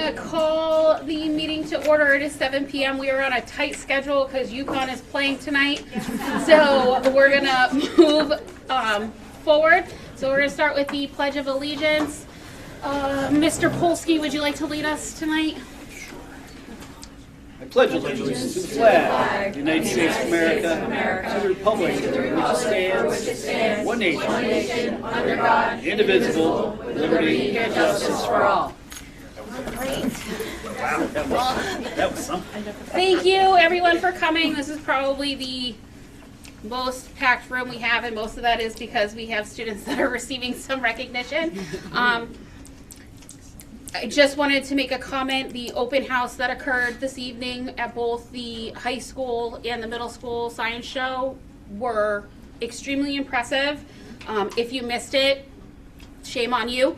to call the meeting to order. It is 7 p.m. We are on a tight schedule because UConn is playing tonight. So we're going to move forward. So we're going to start with the Pledge of Allegiance. Mr. Polsky, would you like to lead us tonight? I pledge allegiance to the flag of the United States of America, to the republic for which it stands, one nation, under God, indivisible, with liberty and justice for all. Great. Wow, that was something. Thank you, everyone, for coming. This is probably the most packed room we have, and most of that is because we have students that are receiving some recognition. I just wanted to make a comment. The open house that occurred this evening at both the high school and the middle school science show were extremely impressive. If you missed it, shame on you.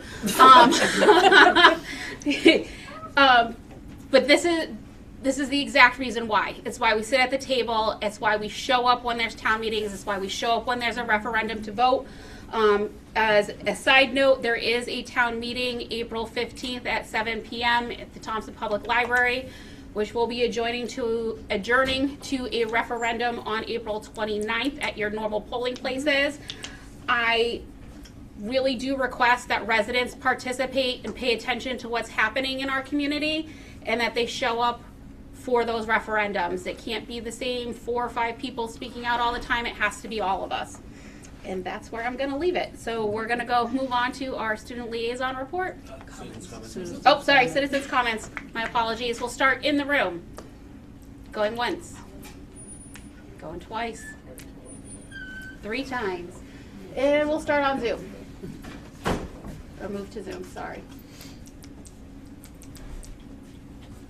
But this is the exact reason why. It's why we sit at the table. It's why we show up when there's town meetings. It's why we show up when there's a referendum to vote. As a side note, there is a town meeting April 15th at 7 p.m. at the Thompson Public Library, which will be adjourning to a referendum on April 29th at your normal polling places. I really do request that residents participate and pay attention to what's happening in our community and that they show up for those referendums. It can't be the same 4 or 5 people speaking out all the time. It has to be all of us. And that's where I'm going to leave it. So we're going to move on to our student liaison report. Citizens' comments. My apologies. We'll start in the room. Going once. Going twice. 3 times. And we'll start on Zoom. Or move to Zoom, sorry.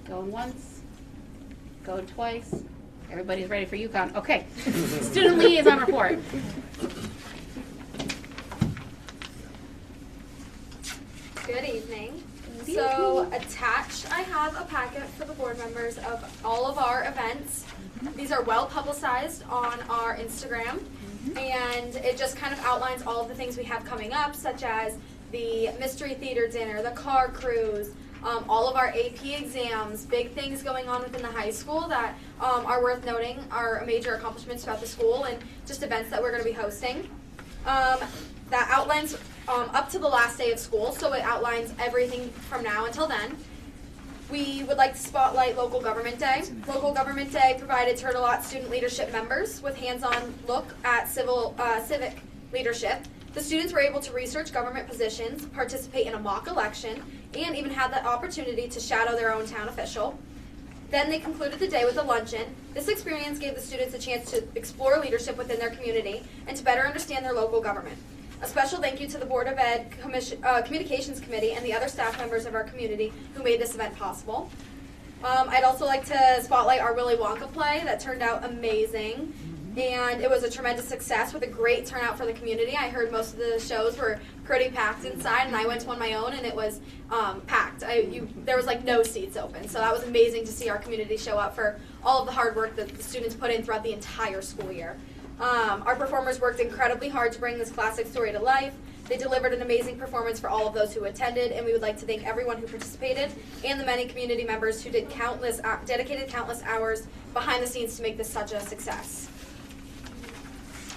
Going once. Going twice. Everybody's ready for UConn. Okay. Student liaison report. Good evening. So attached, I have a packet for the board members of all of our events. These are well publicized on our Instagram, and it just kind of outlines all of the things we have coming up, such as the Mystery Theater Dinner, the car cruise, all of our AP exams, big things going on within the high school that are worth noting, are major accomplishments throughout the school, and just events that we're going to be hosting. That outlines up to the last day of school, so it outlines everything from now until then. We would like to spotlight Local Government Day. Local Government Day provided Turtle Lot student leadership members with hands-on look at civic leadership. The students were able to research government positions, participate in a mock election, and even had the opportunity to shadow their own town official. Then they concluded the day with a luncheon. This experience gave the students a chance to explore leadership within their community and to better understand their local government. A special thank you to the Board of Ed Communications Committee and the other staff members of our community who made this event possible. I'd also like to spotlight our Willy Wonka play that turned out amazing. And it was a tremendous success with a great turnout for the community. I heard most of the shows were pretty packed inside, and I went to one of my own, and it was packed. There was like no seats open, so that was amazing to see our community show up for all of the hard work that the students put in throughout the entire school year. Our performers worked incredibly hard to bring this classic story to life. They delivered an amazing performance for all of those who attended, and we would like to thank everyone who participated and the many community members who dedicated countless hours behind the scenes to make this such a success.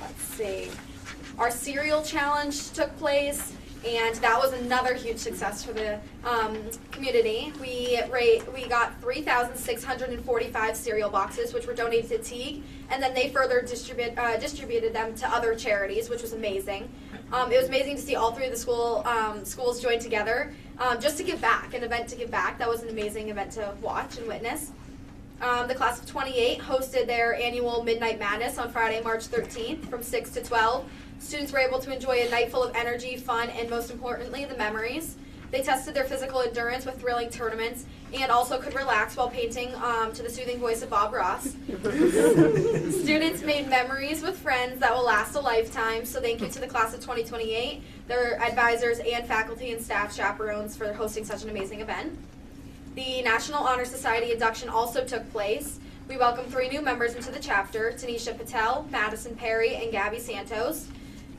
Let's see. Our cereal challenge took place, and that was another huge success for the community. We got 3,645 cereal boxes, which were donated to Teague, and then they further distributed them to other charities, which was amazing. It was amazing to see all 3 of the schools join together just to give back, an event to give back. That was an amazing event to watch and witness. The class of 28 hosted their annual Midnight Madness on Friday, March 13th from 6 to 12. Students were able to enjoy a night full of energy, fun, and most importantly, the memories. They tested their physical endurance with thrilling tournaments and also could relax while painting to the soothing voice of Bob Ross. Students made memories with friends that will last a lifetime, so thank you to the class of 2028, their advisors, and faculty and staff chaperones for hosting such an amazing event. The National Honor Society induction also took place. We welcomed 3 new members into the chapter, Tanisha Patel, Madison Perry, and Gabby Santos.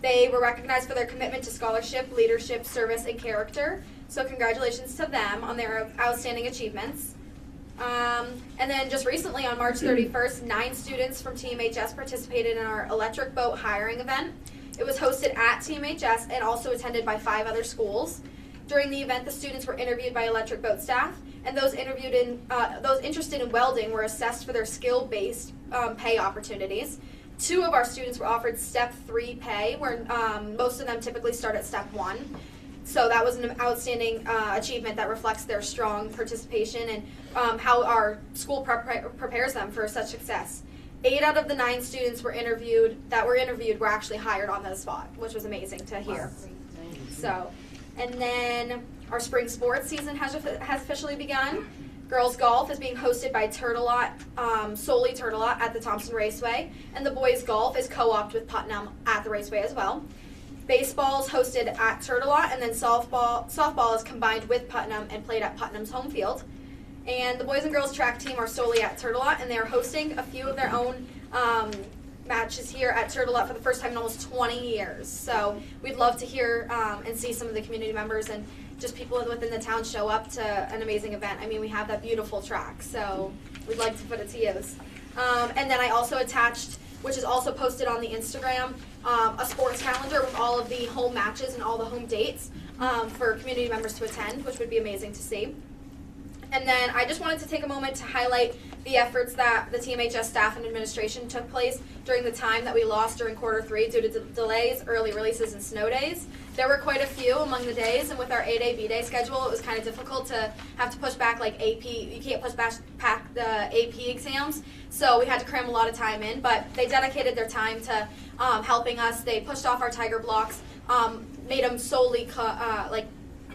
They were recognized for their commitment to scholarship, leadership, service, and character. So congratulations to them on their outstanding achievements. And then just recently on March 31st, 9 students from TMHS participated in our electric boat hiring event. It was hosted at TMHS and also attended by 5 other schools. During the event, the students were interviewed by electric boat staff, and those interested in welding were assessed for their skill-based pay opportunities. 2 of our students were offered Step 3 pay, where most of them typically start at Step 1. So that was an outstanding achievement that reflects their strong participation and how our school prepares them for such success. 8 out of the 9 students were interviewed were actually hired on the spot, which was amazing to hear. So, and then our spring sports season has officially begun. Girls golf is being hosted by solely Turtelot at the Thompson Raceway, and the boys golf is co-opted with Putnam at the Raceway as well. Baseball is hosted at Turtelot, and then softball is combined with Putnam and played at Putnam's home field. And the boys and girls track team are solely at Turtelot, and they are hosting a few of their own matches here at Turtelot for the first time in almost 20 years. So we'd love to hear and see some of the community members and just people within the town show up to an amazing event. I mean, we have that beautiful track, so we'd like to put it to use. And then I also attached, which is also posted on the Instagram, a sports calendar with all of the home matches and all the home dates for community members to attend, which would be amazing to see. And then I just wanted to take a moment to highlight the efforts that the TMHS staff and administration took place during the time that we lost during quarter 3 due to delays, early releases, and snow days. There were quite a few among the days, and with our A-Day, B-Day schedule, it was kind of difficult to have to push back like AP. You can't push back the AP exams, so we had to cram a lot of time in, but they dedicated their time to helping us. They pushed off our Tiger blocks, made them solely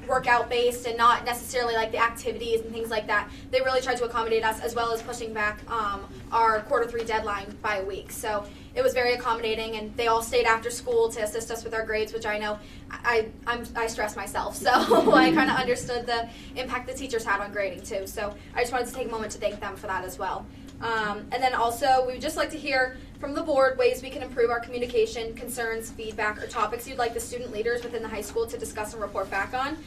workout based and not necessarily like the activities and things like that. They really tried to accommodate us, as well as pushing back our quarter 3 deadline by a week. So it was very accommodating, and they all stayed after school to assist us with our grades, which I know I stress myself, so I kind of understood the impact the teachers had on grading too. So I just wanted to take a moment to thank them for that as well. And then also, we would just like to hear from the board ways we can improve our communication, concerns, feedback, or topics you'd like the student leaders within the high school to discuss and report back on.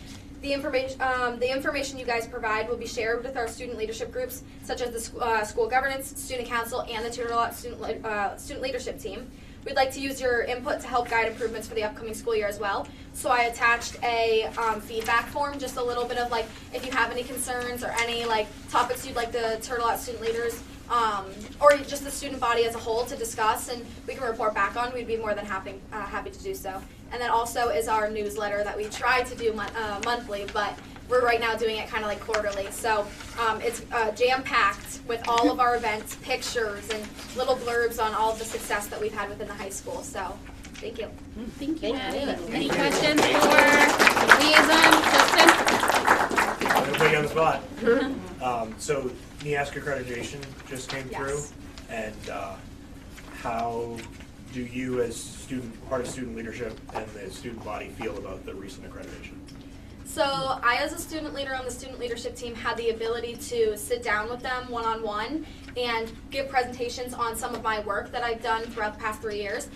The information you guys provide will be shared with our student leadership groups, such as the school governance, student council, and the Tutor student leadership team. We'd like to use your input to help guide improvements for the upcoming school year as well. So I attached a feedback form, just a little bit of like if you have any concerns or any like topics you'd like the Turtelot student leaders or just the student body as a whole to discuss, and we can report back on. We'd be more than happy to do so. And then also is our newsletter that we try to do monthly, but we're right now doing it kind of like quarterly. So it's jam-packed with all of our events, pictures, and little blurbs on all of the success that we've had within the high school. So thank you. Thank you, Maddie. Any questions for liaison, Justin? Everybody on the spot. So NEASC accreditation just came through, and how do you as part of student leadership and the student body feel about the recent accreditation? So I, as a student leader on the student leadership team, had the ability to sit down with them one-on-one and give presentations on some of my work that I've done throughout the past 3 years.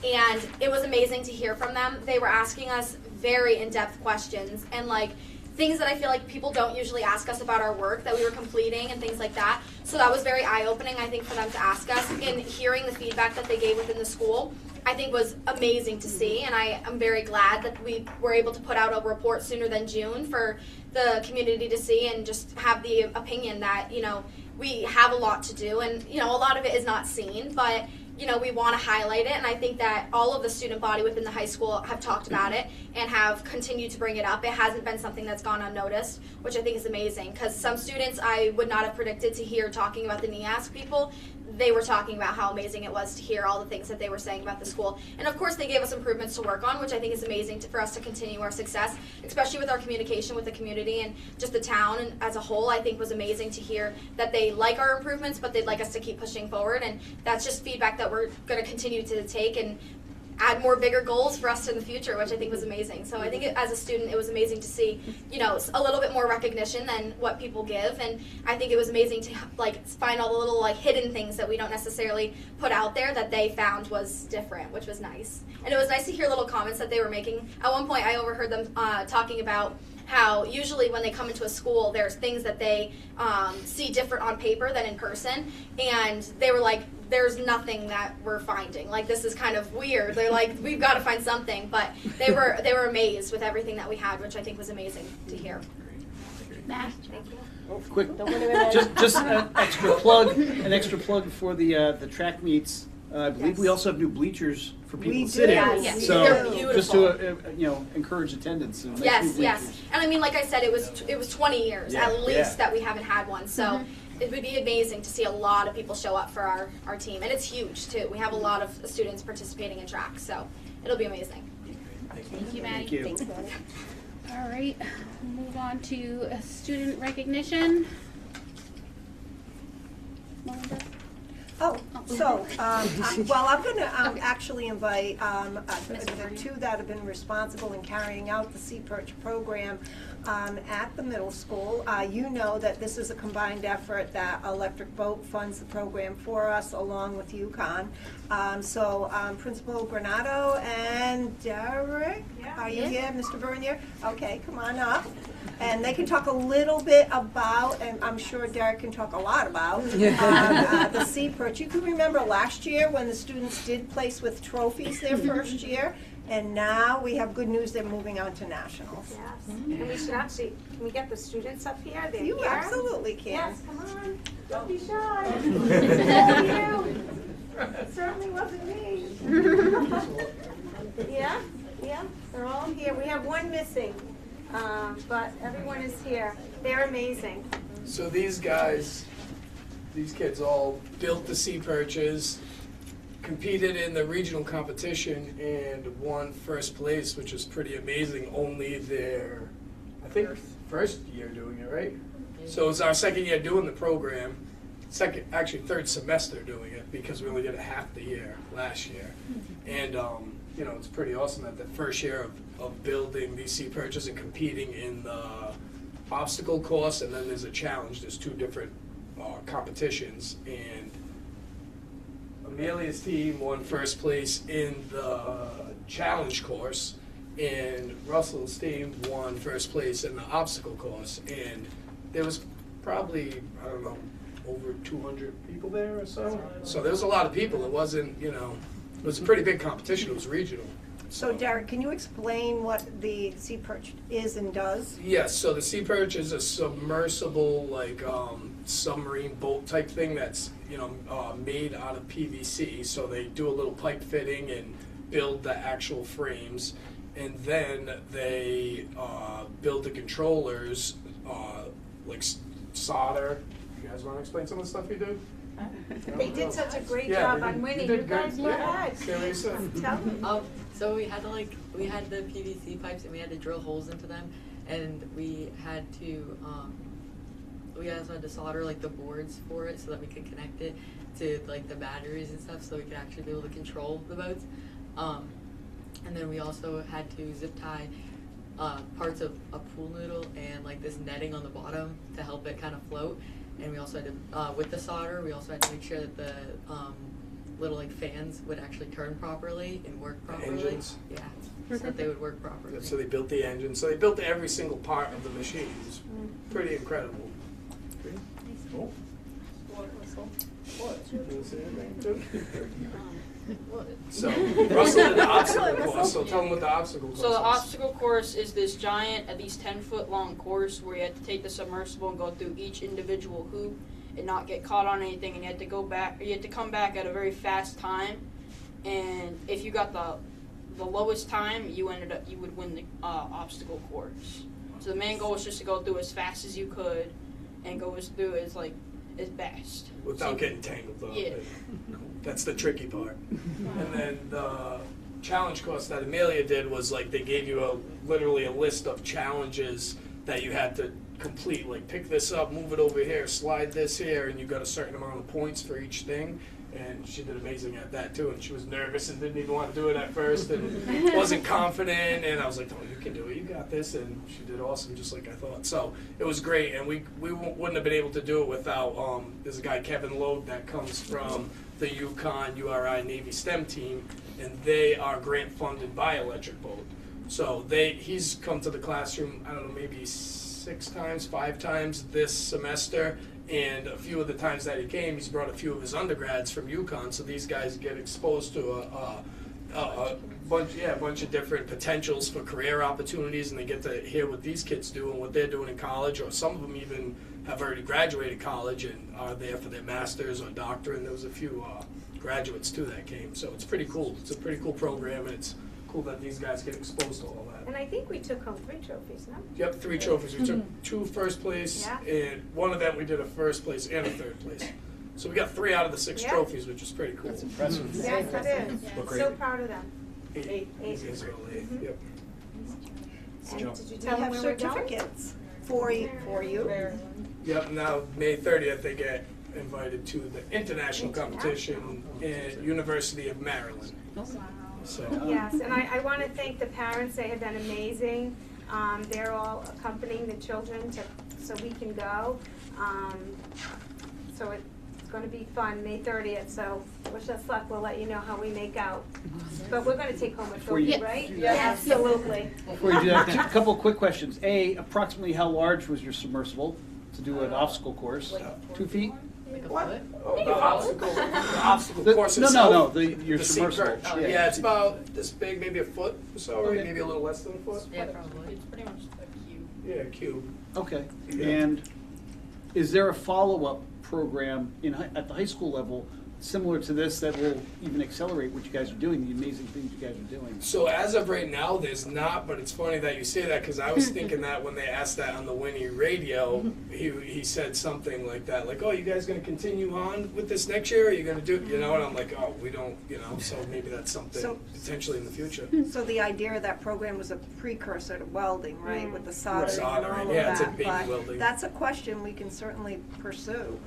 And it was amazing to hear from them. They were asking us very in-depth questions and like things that I feel like people don't usually ask us about our work that we were completing and things like that. So that was very eye-opening, I think, for them to ask us. And hearing the feedback that they gave within the school, I think was amazing to see. And I am very glad that we were able to put out a report sooner than June for the community to see and just have the opinion that, you know, we have a lot to do. And, you know, a lot of it is not seen, but you know, we want to highlight it, and I think that all of the student body within the high school have talked about it and have continued to bring it up. It hasn't been something that's gone unnoticed, which I think is amazing, because some students I would not have predicted to hear talking about the NEASC people. They were talking about how amazing it was to hear all the things that they were saying about the school. And of course they gave us improvements to work on, which I think is amazing for us to continue our success, especially with our communication with the community and just the town and as a whole. I think was amazing to hear that they like our improvements, but they'd like us to keep pushing forward, and that's just feedback that we're going to continue to take and add more bigger goals for us in the future, which I think was amazing. So I think as a student, it was amazing to see, you know, a little bit more recognition than what people give, and I think it was amazing to like find all the little like hidden things that we don't necessarily put out there that they found was different, which was nice. And it was nice to hear little comments that they were making. At one point, I overheard them talking about how usually when they come into a school, there's things that they see different on paper than in person, and they were like, there's nothing that we're finding. Like, this is kind of weird. They're like, we've got to find something. But they were amazed with everything that we had, which I think was amazing to hear. Matt? Thank you. Quick, just an extra plug for the track meets. I believe we also have new bleachers for people to sit in. Yes. So They're beautiful. just to encourage attendance. And Yes. And I mean, like I said, it was 20 years at least that we haven't had one. So it would be amazing to see a lot of people show up for our team, and it's huge too. We have a lot of students participating in track, so it'll be amazing. Thank you, Maddie. Thank you. Thanks, Maddie. All right, we'll move on to student recognition. Melinda? Oh, so, well, I'm going to actually invite the two that have been responsible in carrying out the C-Perch program at the middle school. You know that this is a combined effort that Electric Boat funds the program for us along with UConn. So Principal Granado and Derek, are you here, Mr. Bernier? Okay, come on up. And they can talk a little bit about, and I'm sure Derek can talk a lot about, the C-Perch. You can remember last year when the students did place with trophies their first year, and now we have good news, they're moving on to nationals. Yes, and we should actually, can we get the students up here? They're You here. absolutely can. Yes, come on, don't be shy. Thank you. It certainly wasn't me. Yeah, they're all here. We have one missing, but everyone is here. They're amazing. So these guys, these kids all built the sea perches, competed in the regional competition, and won first place, which was pretty amazing. Only their, I think, first year doing it, right? So it was our second year doing the program, actually third semester doing it, because we only did it half the year last year. And it's pretty awesome that the first year of building these sea perches and competing in the obstacle course, and then there's a challenge. There's two different competitions, and Amelia's team won first place in the challenge course, and Russell's team won first place in the obstacle course. And there was probably, I don't know, over 200 people there or so. So there was a lot of people. It wasn't, it was a pretty big competition. It was regional. So Derek, can you explain what the Sea Perch is and does? Yes, so the Sea Perch is a submersible, submarine boat type thing that's, made out of PVC. So they do a little pipe fitting and build the actual frames. And then they build the controllers, solder. You guys want to explain some of the stuff you do? They did such a great Yeah, job they on did- winning. they You did guys good. go Yeah. ahead. Seriously. Tell them. So we had the PVC pipes and we had to drill holes into them, and we had to we also had to solder the boards for it so that we could connect it to the batteries and stuff, so we could actually be able to control the boats. And then we also had to zip tie parts of a pool noodle and this netting on the bottom to help it kind of float. And we also had to, with the solder, we also had to make sure that the little fans would actually turn properly and work properly. Engines? Yeah, so that they would work properly. So they built the engine. So they built every single part of the machine. It was pretty incredible. Cool. What? You wanna say anything too? So Russell did the obstacle course. So tell them what the obstacle course So the is. obstacle course is this giant, at least 10-foot long course where you have to take the submersible and go through each individual hoop and not get caught on anything, and you had to go back, or you had to come back at a very fast time. And if you got the lowest time, you would win the obstacle course. So the main goal was just to go through as fast as you could and go through as best. Without getting tangled up. Yeah. That's the tricky part. And then the challenge course that Amelia did was they gave you literally a list of challenges that you had to complete. Pick this up, move it over here, slide this here, and you got a certain amount of points for each thing. And she did amazing at that too. And she was nervous and didn't even want to do it at first and wasn't confident. And I was like, "Oh, you can do it. You got this." And she did awesome, just like I thought. So it was great. And we wouldn't have been able to do it without there's a guy, Kevin Loeb, that comes from the UConn URI Navy STEM team, and they are grant funded by Electric Boat. So he's come to the classroom, I don't know, maybe 6 times, 5 times this semester. And a few of the times that he came, he's brought a few of his undergrads from UConn. So these guys get exposed to a bunch of different potentials for career opportunities, and they get to hear what these kids do and what they're doing in college, or some of them even have already graduated college and are there for their master's or doctorate. And there was a few graduates too that came, so it's pretty cool. It's a pretty cool program, and it's cool that these guys get exposed to all that. And I think we took home 3 trophies, no? Yep, 3 trophies. We took 2 first place, Yeah. and one event we did a first place and a third place. So we got 3 out of the 6 Yeah. trophies, which is pretty cool. That's impressive. Yes, it is. Look So great. proud of them. 8. Eight. These are all 8. Yep. And Joe. did you We tell them have where we're going? certificates for you. Yep, now May 30th they get invited to the international competition at University of Maryland. So Yes, and I want to thank the parents. They have been amazing. They're all accompanying the children so we can go. So it's going to be fun, May 30th. So wish us luck. We'll let you know how we make out. But we're going to take home a Before you- trophy, right? Yes. Absolutely. Before you do that, a couple of quick questions. Approximately how large was your submersible to do an obstacle course? 2 feet? Like a What? foot? Oh, the obstacle course No, itself. your The sea submersible. perch. Yeah, it's about this big, maybe a foot or so, right? Maybe a little less than a foot. Yeah, probably. It's pretty much a cube. Yeah, cube. Okay. Yeah. And is there a follow-up program at the high school level similar to this that will even accelerate what you guys are doing, the amazing things you guys are doing? So as of right now, there's not, but it's funny that you say that because I was thinking that when they asked that on the Winnie radio, he said something like that, like, oh, you guys going to continue on with this next year? Are you going to do, and I'm like, oh, we don't, so maybe that's something So- potentially in the future. So the idea of that program was a precursor to welding, right, with the soldering and Soldering, all of yeah, it's a that. baby But welding. that's a question we can certainly pursue,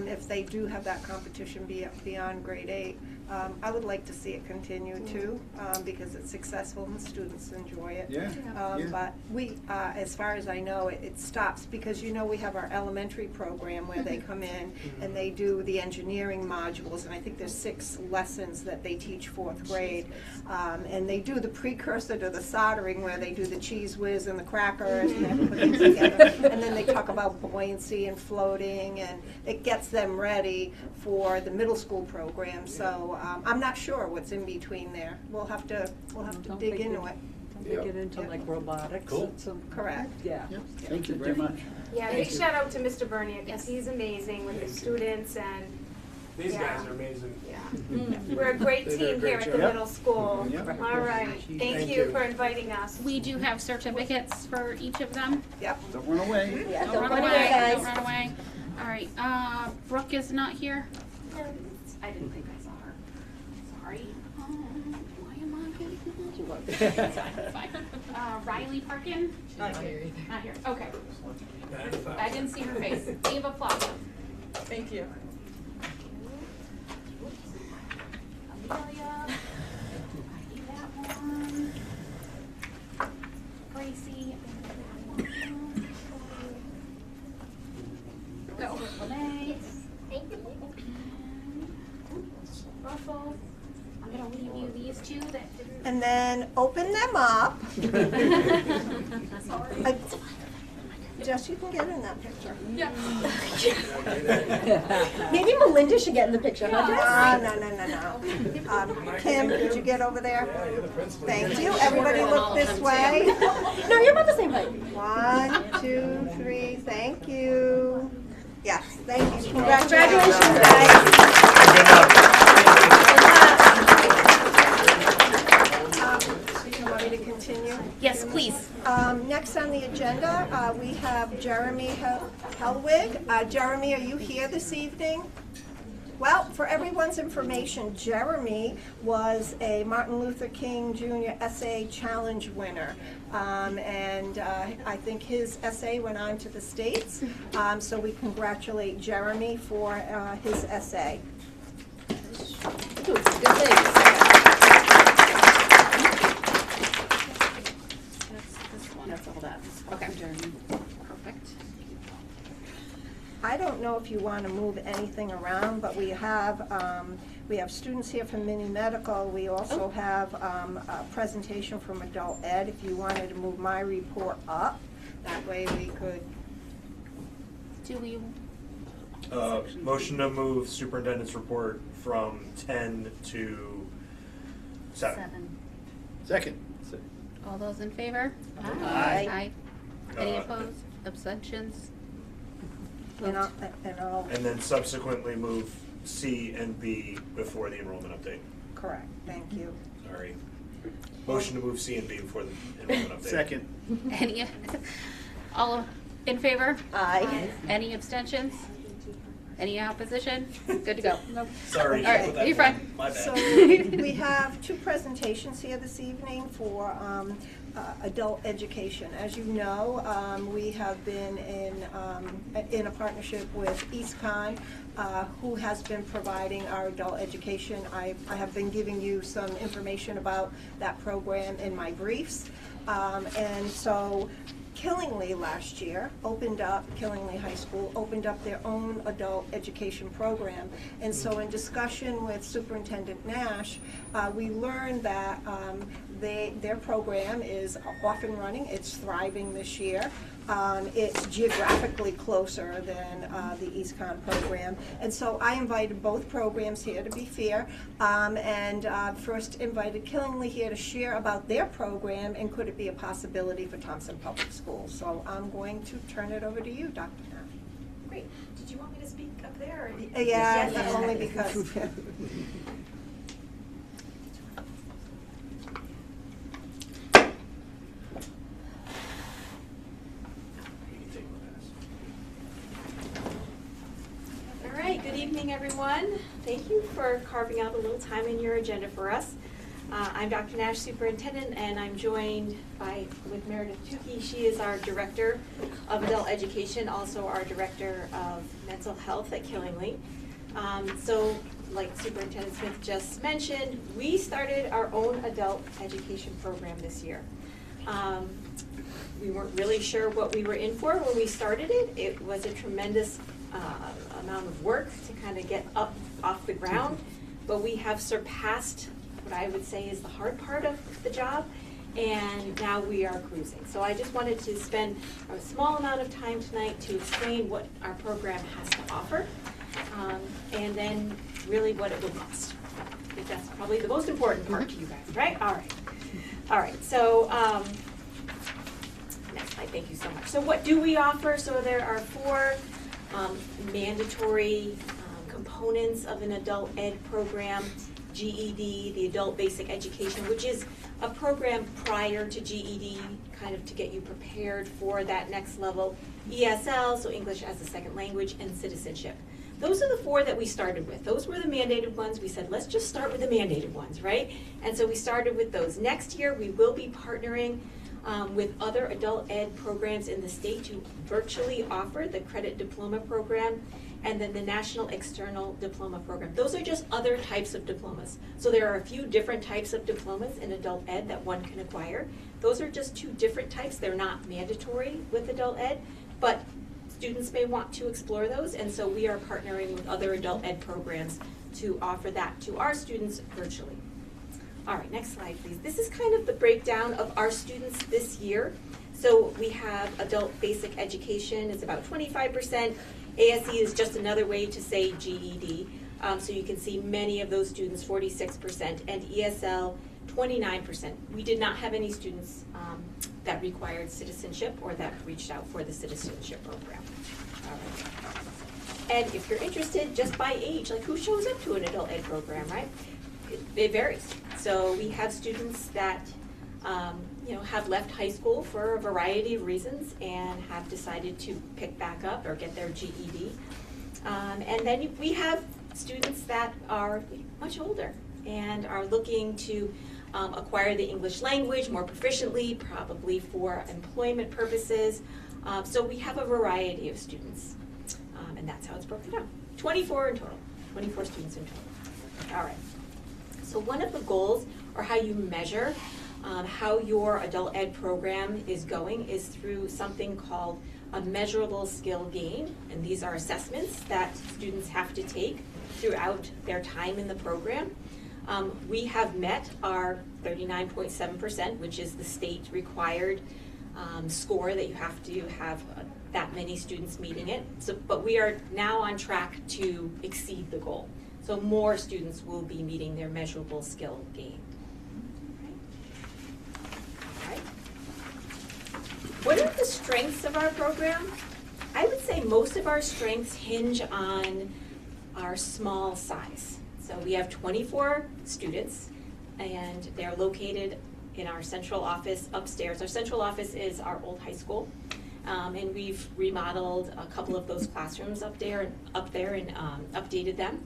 if they do have that competition beyond grade 8. I would like to see it continue too, because it's successful and students enjoy it. Yeah. But we, as far as I know, it stops because we have our elementary program where they come in and they do the engineering modules, and I think there's 6 lessons that they teach 4th grade. And they do the precursor to the soldering where they do the cheese whiz and the crackers and they have to put things together. And then they talk about buoyancy and floating, and it gets them ready for the middle school program. So I'm not sure what's in between there. We'll have to dig into it. Yeah. Get into like robotics. Cool. and some- Correct. Yeah. Thank you very much. Yeah, big shout out to Mr. Bernier because he's amazing with the Thank you. students and These Yeah. guys are amazing. we're a great They did a team great here at the job. middle school. Yep. All right, thank Thank you you. for inviting us. We do have certificates for each of them. Yep. Don't run away. Yeah, Don't run away, don't run away. All right, Brooke is not here. I didn't think I saw her. Sorry. Why am I getting Fine. Riley Parkin? She's not here either. Not here, okay. Yeah, I didn't see her face. Ava Plata. Thank you. Amelia. I need that one. Gracie. Go. Lene. Russell. I'm gonna leave you these 2 that didn't. And then open them up. Jess, you can get in that picture. Maybe Melinda should get in the picture, huh, Jess? No. Kim, could you get over there? Yeah, you're the principal. Thank you. Everybody look this way. No, you're about the same height. 1, 2, 3. Thank you. Yes, thank you. Congratulations, guys. You want me to continue? Yes, please. Next on the agenda, we have Jeremy Helwig. Jeremy, are you here this evening? Well, for everyone's information, Jeremy was a Martin Luther King Jr. Essay Challenge winner. And I think his essay went on to the States. So we congratulate Jeremy for his essay. Good things. That's this one. That's all that. Okay. Jeremy. Perfect. I don't know if you want to move anything around, but we have students here from Mini Medical. We also have a presentation from Adult Ed. If you wanted to move my report up, that way we could. Do we? Motion to move superintendent's report from 10 to 7. Second. All those in favor? Aye. Any opposed? Abstentions? And I'll, And then subsequently move C and B before the enrollment update. correct, thank you. Sorry. Motion to move C and B before the enrollment update. Second. Any? All in favor? Aye. Any abstentions? Any opposition? Good to go. Sorry. All right, you're fine. My bad. So we have 2 presentations here this evening for adult education. As you know, we have been in a partnership with EastCon, who has been providing our adult education. I have been giving you some information about that program in my briefs. And so Killingly last year Killingly High School opened up their own adult education program. And so in discussion with Superintendent Nash, we learned that their program is off and running. It's thriving this year. It's geographically closer than the EastCon program. And so I invited both programs here to be fair, and first invited Killingly here to share about their program and could it be a possibility for Thompson Public Schools. So I'm going to turn it over to you, Dr. Nash. Great. Did you want me to speak up there? Or? Yeah, Yes. only because. All right. Good evening, everyone. Thank you for carving out a little time in your agenda for us. I'm Dr. Nash, Superintendent, and I'm joined with Meredith Tukey. She is our Director of Adult Education, also our Director of Mental Health at Killingly. So, like Superintendent Smith just mentioned, we started our own adult education program this year. We weren't really sure what we were in for when we started it. It was a tremendous amount of work to kind of get up off the ground, but we have surpassed what I would say is the hard part of the job, and now we are cruising. So I just wanted to spend a small amount of time tonight to explain what our program has to offer, and then really what it will cost. I think that's probably the most important part to you guys, right? All right, so next slide, thank you so much. So what do we offer? So there are 4 mandatory components of an adult ed program. GED, the Adult Basic Education, which is a program prior to GED, kind of to get you prepared for that next level. ESL, so English as a Second Language, and citizenship. Those are the 4 that we started with. Those were the mandated ones. We said, let's just start with the mandated ones, right? And so we started with those. Next year, we will be partnering with other adult ed programs in the state to virtually offer the credit diploma program and then the National External Diploma Program. Those are just other types of diplomas. So there are a few different types of diplomas in adult ed that one can acquire. Those are just 2 different types. They're not mandatory with adult ed, but students may want to explore those, and so we are partnering with other adult ed programs to offer that to our students virtually. All right, next slide, please. This is kind of the breakdown of our students this year. So we have adult basic education is about 25%. ASE is just another way to say GED. So you can see many of those students, 46%, and ESL, 29%. We did not have any students that required citizenship or that reached out for the citizenship program. All right. And if you're interested, just by age, like who shows up to an adult ed program, right? It varies. So we have students that have left high school for a variety of reasons and have decided to pick back up or get their GED. And then we have students that are much older and are looking to acquire the English language more proficiently, probably for employment purposes. So we have a variety of students, and that's how it's broken down. 24 in total, 24 students in total. All right. So one of the goals, or how you measure how your adult ed program is going, is through something called a measurable skill gain, and these are assessments that students have to take throughout their time in the program. We have met our 39.7%, which is the state required score that you have to have that many students meeting it. So, but we are now on track to exceed the goal. So more students will be meeting their measurable skill gain. All right. What are the strengths of our program? I would say most of our strengths hinge on our small size. So we have 24 students, and they're located in our central office upstairs. Our central office is our old high school, and we've remodeled a couple of those classrooms up there and updated them,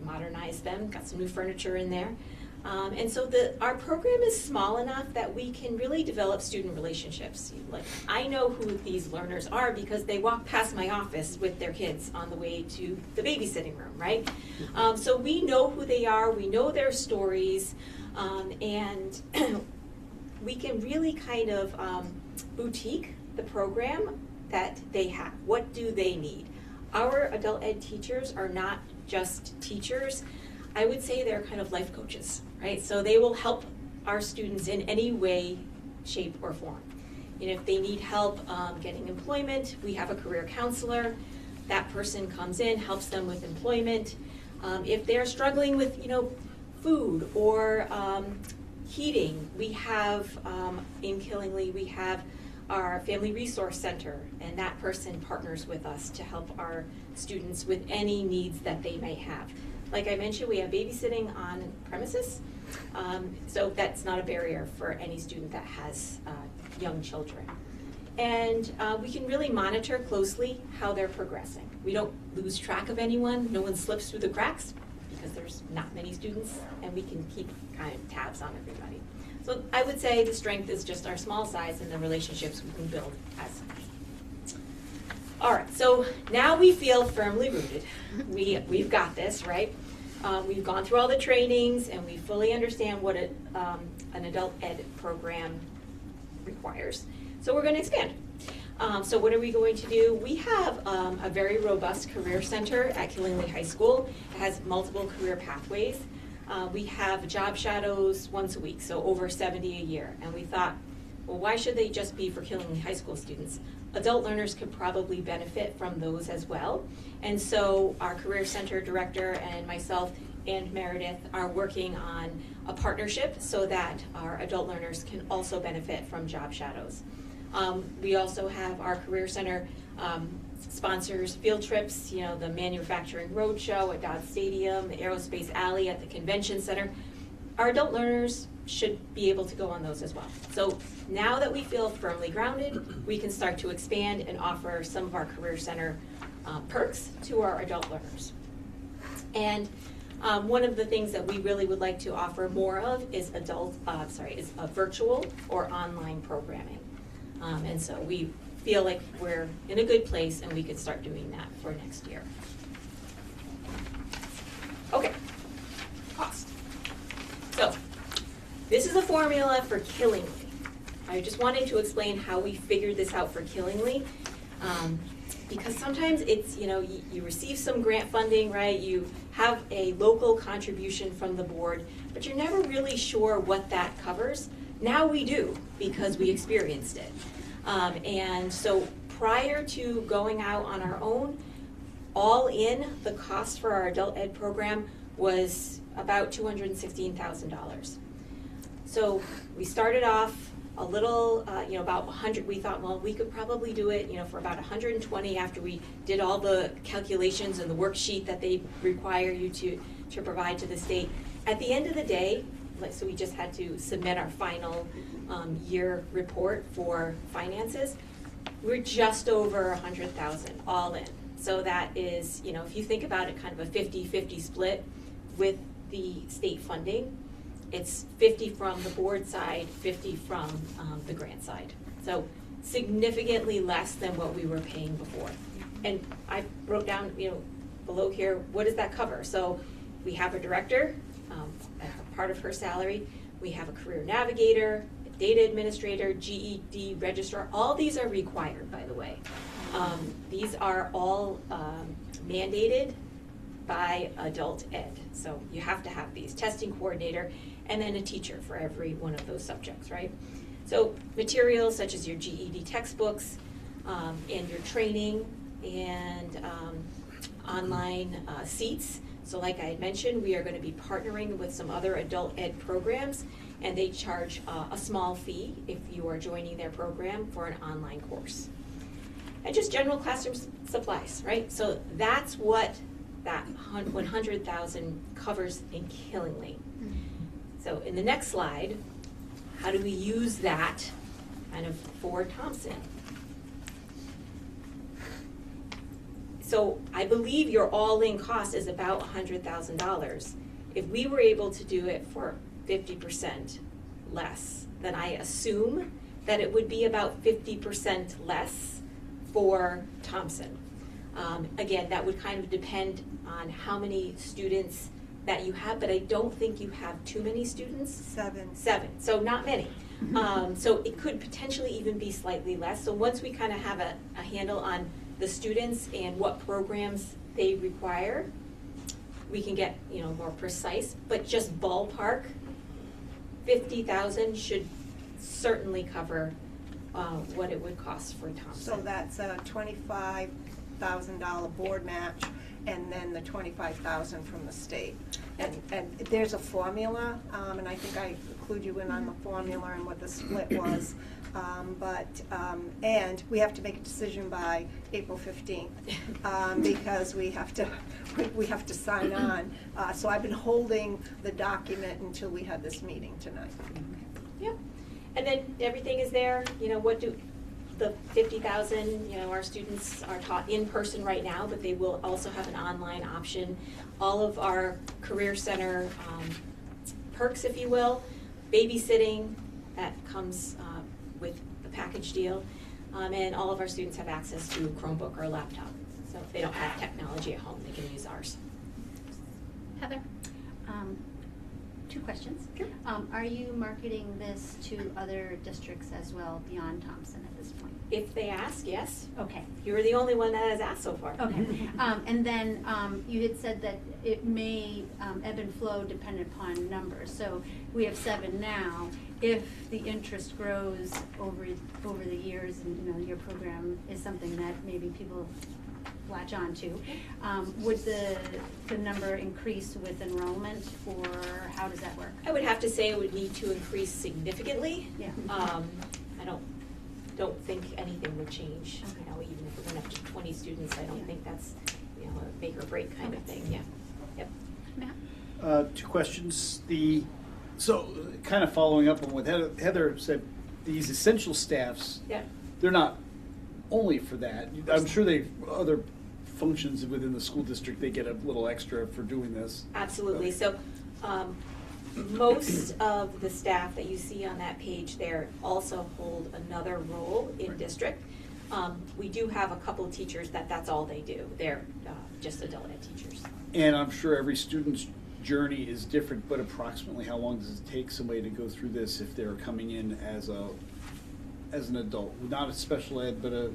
modernized them, got some new furniture in there. And so our program is small enough that we can really develop student relationships. Like, I know who these learners are because they walk past my office with their kids on the way to the babysitting room, right? So we know who they are, we know their stories, and we can really kind of boutique the program that they have. What do they need? Our adult ed teachers are not just teachers. I would say they're kind of life coaches, right? So they will help our students in any way, shape, or form. And if they need help getting employment, we have a career counselor. That person comes in, helps them with employment. If they're struggling with, food or heating, we have, in Killingly, we have our Family Resource Center, and that person partners with us to help our students with any needs that they may have. Like I mentioned, we have babysitting on premises, so that's not a barrier for any student that has young children. And we can really monitor closely how they're progressing. We don't lose track of anyone, no one slips through the cracks, because there's not many students, and we can keep kind of tabs on everybody. So I would say the strength is just our small size and the relationships we can build as such. All right, so now we feel firmly rooted. We've got this, right? We've gone through all the trainings, and we fully understand what an adult ed program requires. So we're going to expand. So what are we going to do? We have a very robust career center at Killingly High School. It has multiple career pathways. We have job shadows once a week, so over 70 a year. And we thought, well, why should they just be for Killingly High School students? Adult learners could probably benefit from those as well. And so our career center director and myself and Meredith are working on a partnership so that our adult learners can also benefit from job shadows. We also have our career center sponsors field trips, the Manufacturing Roadshow at Dodd Stadium, the Aerospace Alley at the Convention Center. Our adult learners should be able to go on those as well. So now that we feel firmly grounded, we can start to expand and offer some of our career center perks to our adult learners. And one of the things that we really would like to offer more of is virtual or online programming. And so we feel like we're in a good place and we could start doing that for next year. Okay, cost. So this is a formula for Killingly. I just wanted to explain how we figured this out for Killingly. Because sometimes it's, you receive some grant funding, right? You have a local contribution from the board, but you're never really sure what that covers. Now we do, because we experienced it. And so prior to going out on our own, all in, the cost for our adult ed program was about $216,000. So we started off a little, about 100, we thought, well, we could probably do it, for about 120 after we did all the calculations and the worksheet that they require you to provide to the state. At the end of the day, so we just had to submit our final year report for finances. We're just over 100,000 all in. So that is, if you think about it, kind of a 50-50 split with the state funding. It's 50 from the board side, 50 from the grant side. So significantly less than what we were paying before. And I wrote down, below here, what does that cover? So we have a director, part of her salary. We have a career navigator, data administrator, GED registrar, all these are required, by the way. These are all mandated by adult ed. So you have to have these, testing coordinator, and then a teacher for every one of those subjects, right? So materials such as your GED textbooks, and your training, and online seats. So like I had mentioned, we are going to be partnering with some other adult ed programs, and they charge a small fee if you are joining their program for an online course. And just general classroom supplies, right? So that's what that 100,000 covers in Killingly. So in the next slide, how do we use that kind of for Thompson? So I believe your all-in cost is about $100,000. If we were able to do it for 50% less, then I assume that it would be about 50% less for Thompson. Again, that would kind of depend on how many students that you have, but I don't think you have too many students. 7. 7, so not many. So it could potentially even be slightly less. So once we kind of have a handle on the students and what programs they require, we can get, you know, more precise, but just ballpark, 50,000 should certainly cover what it would cost for Thompson. So that's a $25,000 board match, and then the $25,000 from the state. And there's a formula, and I think I include you in on the formula and what the split was. And we have to make a decision by April 15th, because we have to sign on. So I've been holding the document until we had this meeting tonight. Yep. And then everything is there, you know, what do the 50,000, you know, our students are taught in person right now, but they will also have an online option. All of our Career Center perks, if you will, babysitting, that comes with the package deal. And all of our students have access to a Chromebook or a laptop. So if they don't have technology at home, they can use ours. Heather? 2 questions. Sure. Are you marketing this to other districts as well beyond Thompson at this point? If they ask, yes. Okay. You're the only one that has asked so far. Okay. And then you had said that it may ebb and flow dependent upon numbers. So we have 7 now. If the interest grows over the years, and you know your program is something that maybe people latch on to, would the number increase with enrollment, or how does that work? I would have to say it would need to increase significantly. Yeah. I don't think anything would change. Okay. You know, even if we went up to 20 students, I don't think that's, you know, a make or break kind of thing. Yeah. Yep. Matt? 2 questions. So kind of following up on what Heather said, these essential staffs, Yeah. they're not only for that. I'm sure they other functions within the school district, they get a little extra for doing this. Absolutely. So most of the staff that you see on that page there also hold another role in district. We do have a couple of teachers that's all they do. They're just adult ed teachers. And I'm sure every student's journey is different, but approximately how long does it take somebody to go through this if they're coming in as an adult, not a special ed, but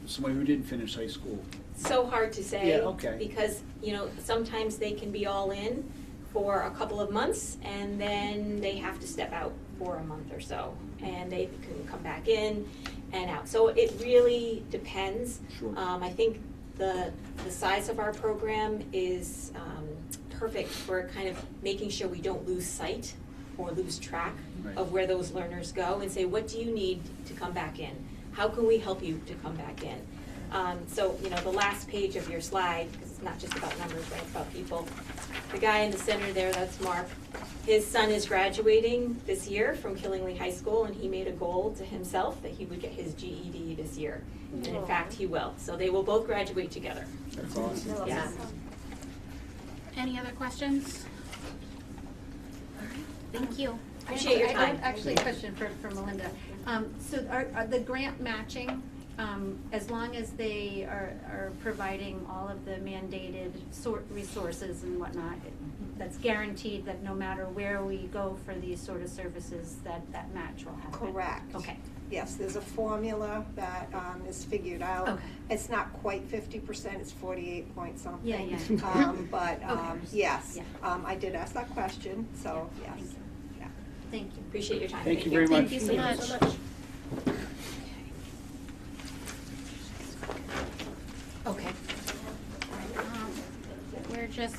somebody who didn't finish high school? So hard to say. Yeah, okay. Because, you know, sometimes they can be all in for a couple of months, and then they have to step out for a month or so, and they can come back in and out. So it really depends. Sure. I think the size of our program is perfect for kind of making sure we don't lose sight or lose track Right. of where those learners go, and say, what do you need to come back in? How can we help you to come back in? So, you know, the last page of your slide, because it's not just about numbers, right, it's about people. The guy in the center there, that's Mark. His son is graduating this year from Killingly High School, and he made a goal to himself that he would get his GED this year. And in fact, he will. So they will both graduate together. That's awesome. Yeah. Any other questions? All right, thank you. Appreciate your I time. have actually a question for Melinda. So are the grant matching, as long as they are providing all of the mandated resources and whatnot, that's guaranteed that no matter where we go for these sort of services, that match will happen. Correct. Okay. Yes, there's a formula that is figured out. Okay. It's not quite 50%, it's 48 point something. Yeah. But Okay. yes, Yeah. I did ask that question, so Yeah, yes. Yeah. Thank you. Appreciate your time. Thank you very much. Thank you so much. Okay. We're just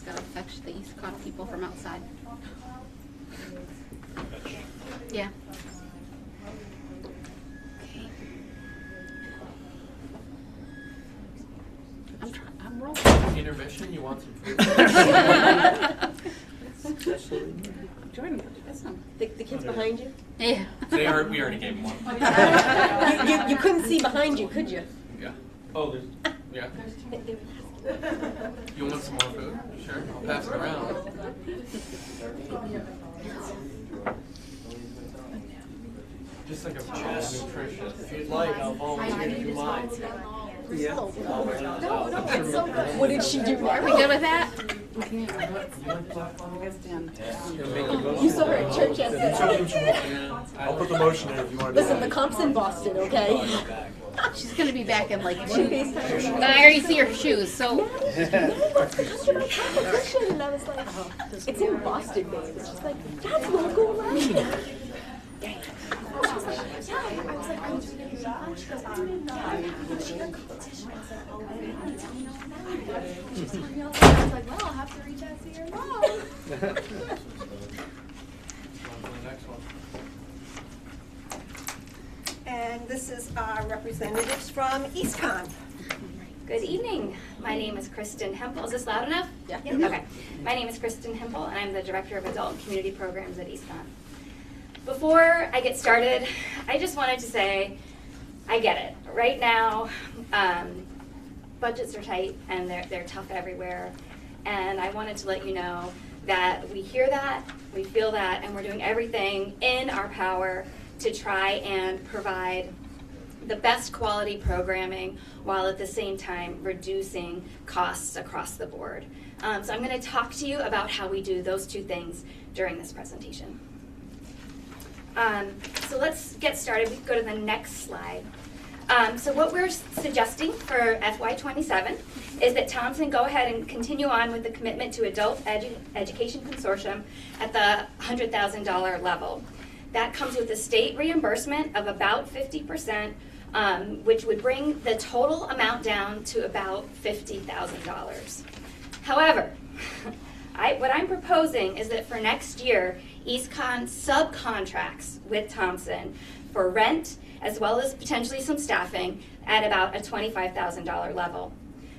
gonna fetch the East Con people from outside. Yeah. Okay. I'm rolling. Intermission, you want some food? Jordan, that's not. The kids behind you? Yeah. We already gave them one. You couldn't see behind you, could you? Yeah. Oh, there's, yeah. You want some more food? Sure, I'll pass it around. Just like a nutritious. If you'd like, I'll volunteer to do mine. Yeah. No, it's so good. What did she do? Are we good with that? You saw her at church yesterday. I'll put the motion in if you want to do Listen, that. the comp's in Boston, okay? She's gonna be back in like 2. I already see her shoes, so. And I was like, it's in Boston, babe. And she's like, that's local, right? She's like, yeah. I was like, are you doing it yourself? She goes, yeah. She got competition. I said, oh, wait, tell me all about it. She's telling me all about it. I was like, well, I'll have to reach out to your mom. And this is our representatives from EastCon. Good evening. My name is Kristen Hempel. Is this loud enough? Yeah. Okay. My name is Kristen Hempel, and I'm the Director of Adult and Community Programs at EastCon. Before I get started, I just wanted to say, I get it. Right now, budgets are tight, and they're tough everywhere. And I wanted to let you know that we hear that, we feel that, and we're doing everything in our power to try and provide the best quality programming while at the same time reducing costs across the board. So I'm going to talk to you about how we do those two things during this presentation. So let's get started. We can go to the next slide. So what we're suggesting for FY27 is that Thompson go ahead and continue on with the commitment to Adult Education Consortium at the $100,000 level. That comes with a state reimbursement of about 50%, which would bring the total amount down to about $50,000. However, what I'm proposing is that for next year, EastCon subcontracts with Thompson for rent as well as potentially some staffing at about a $25,000 level.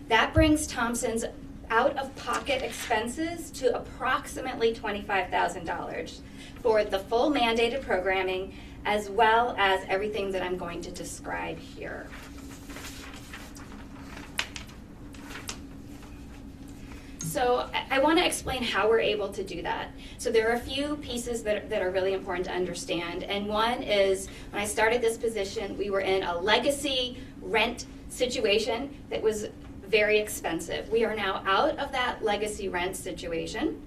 That brings Thompson's out-of-pocket expenses to approximately $25,000 for the full mandated programming as well as everything that I'm going to describe here. So I want to explain how we're able to do that. So there are a few pieces that are really important to understand. And one is when I started this position, we were in a legacy rent situation that was very expensive. We are now out of that legacy rent situation,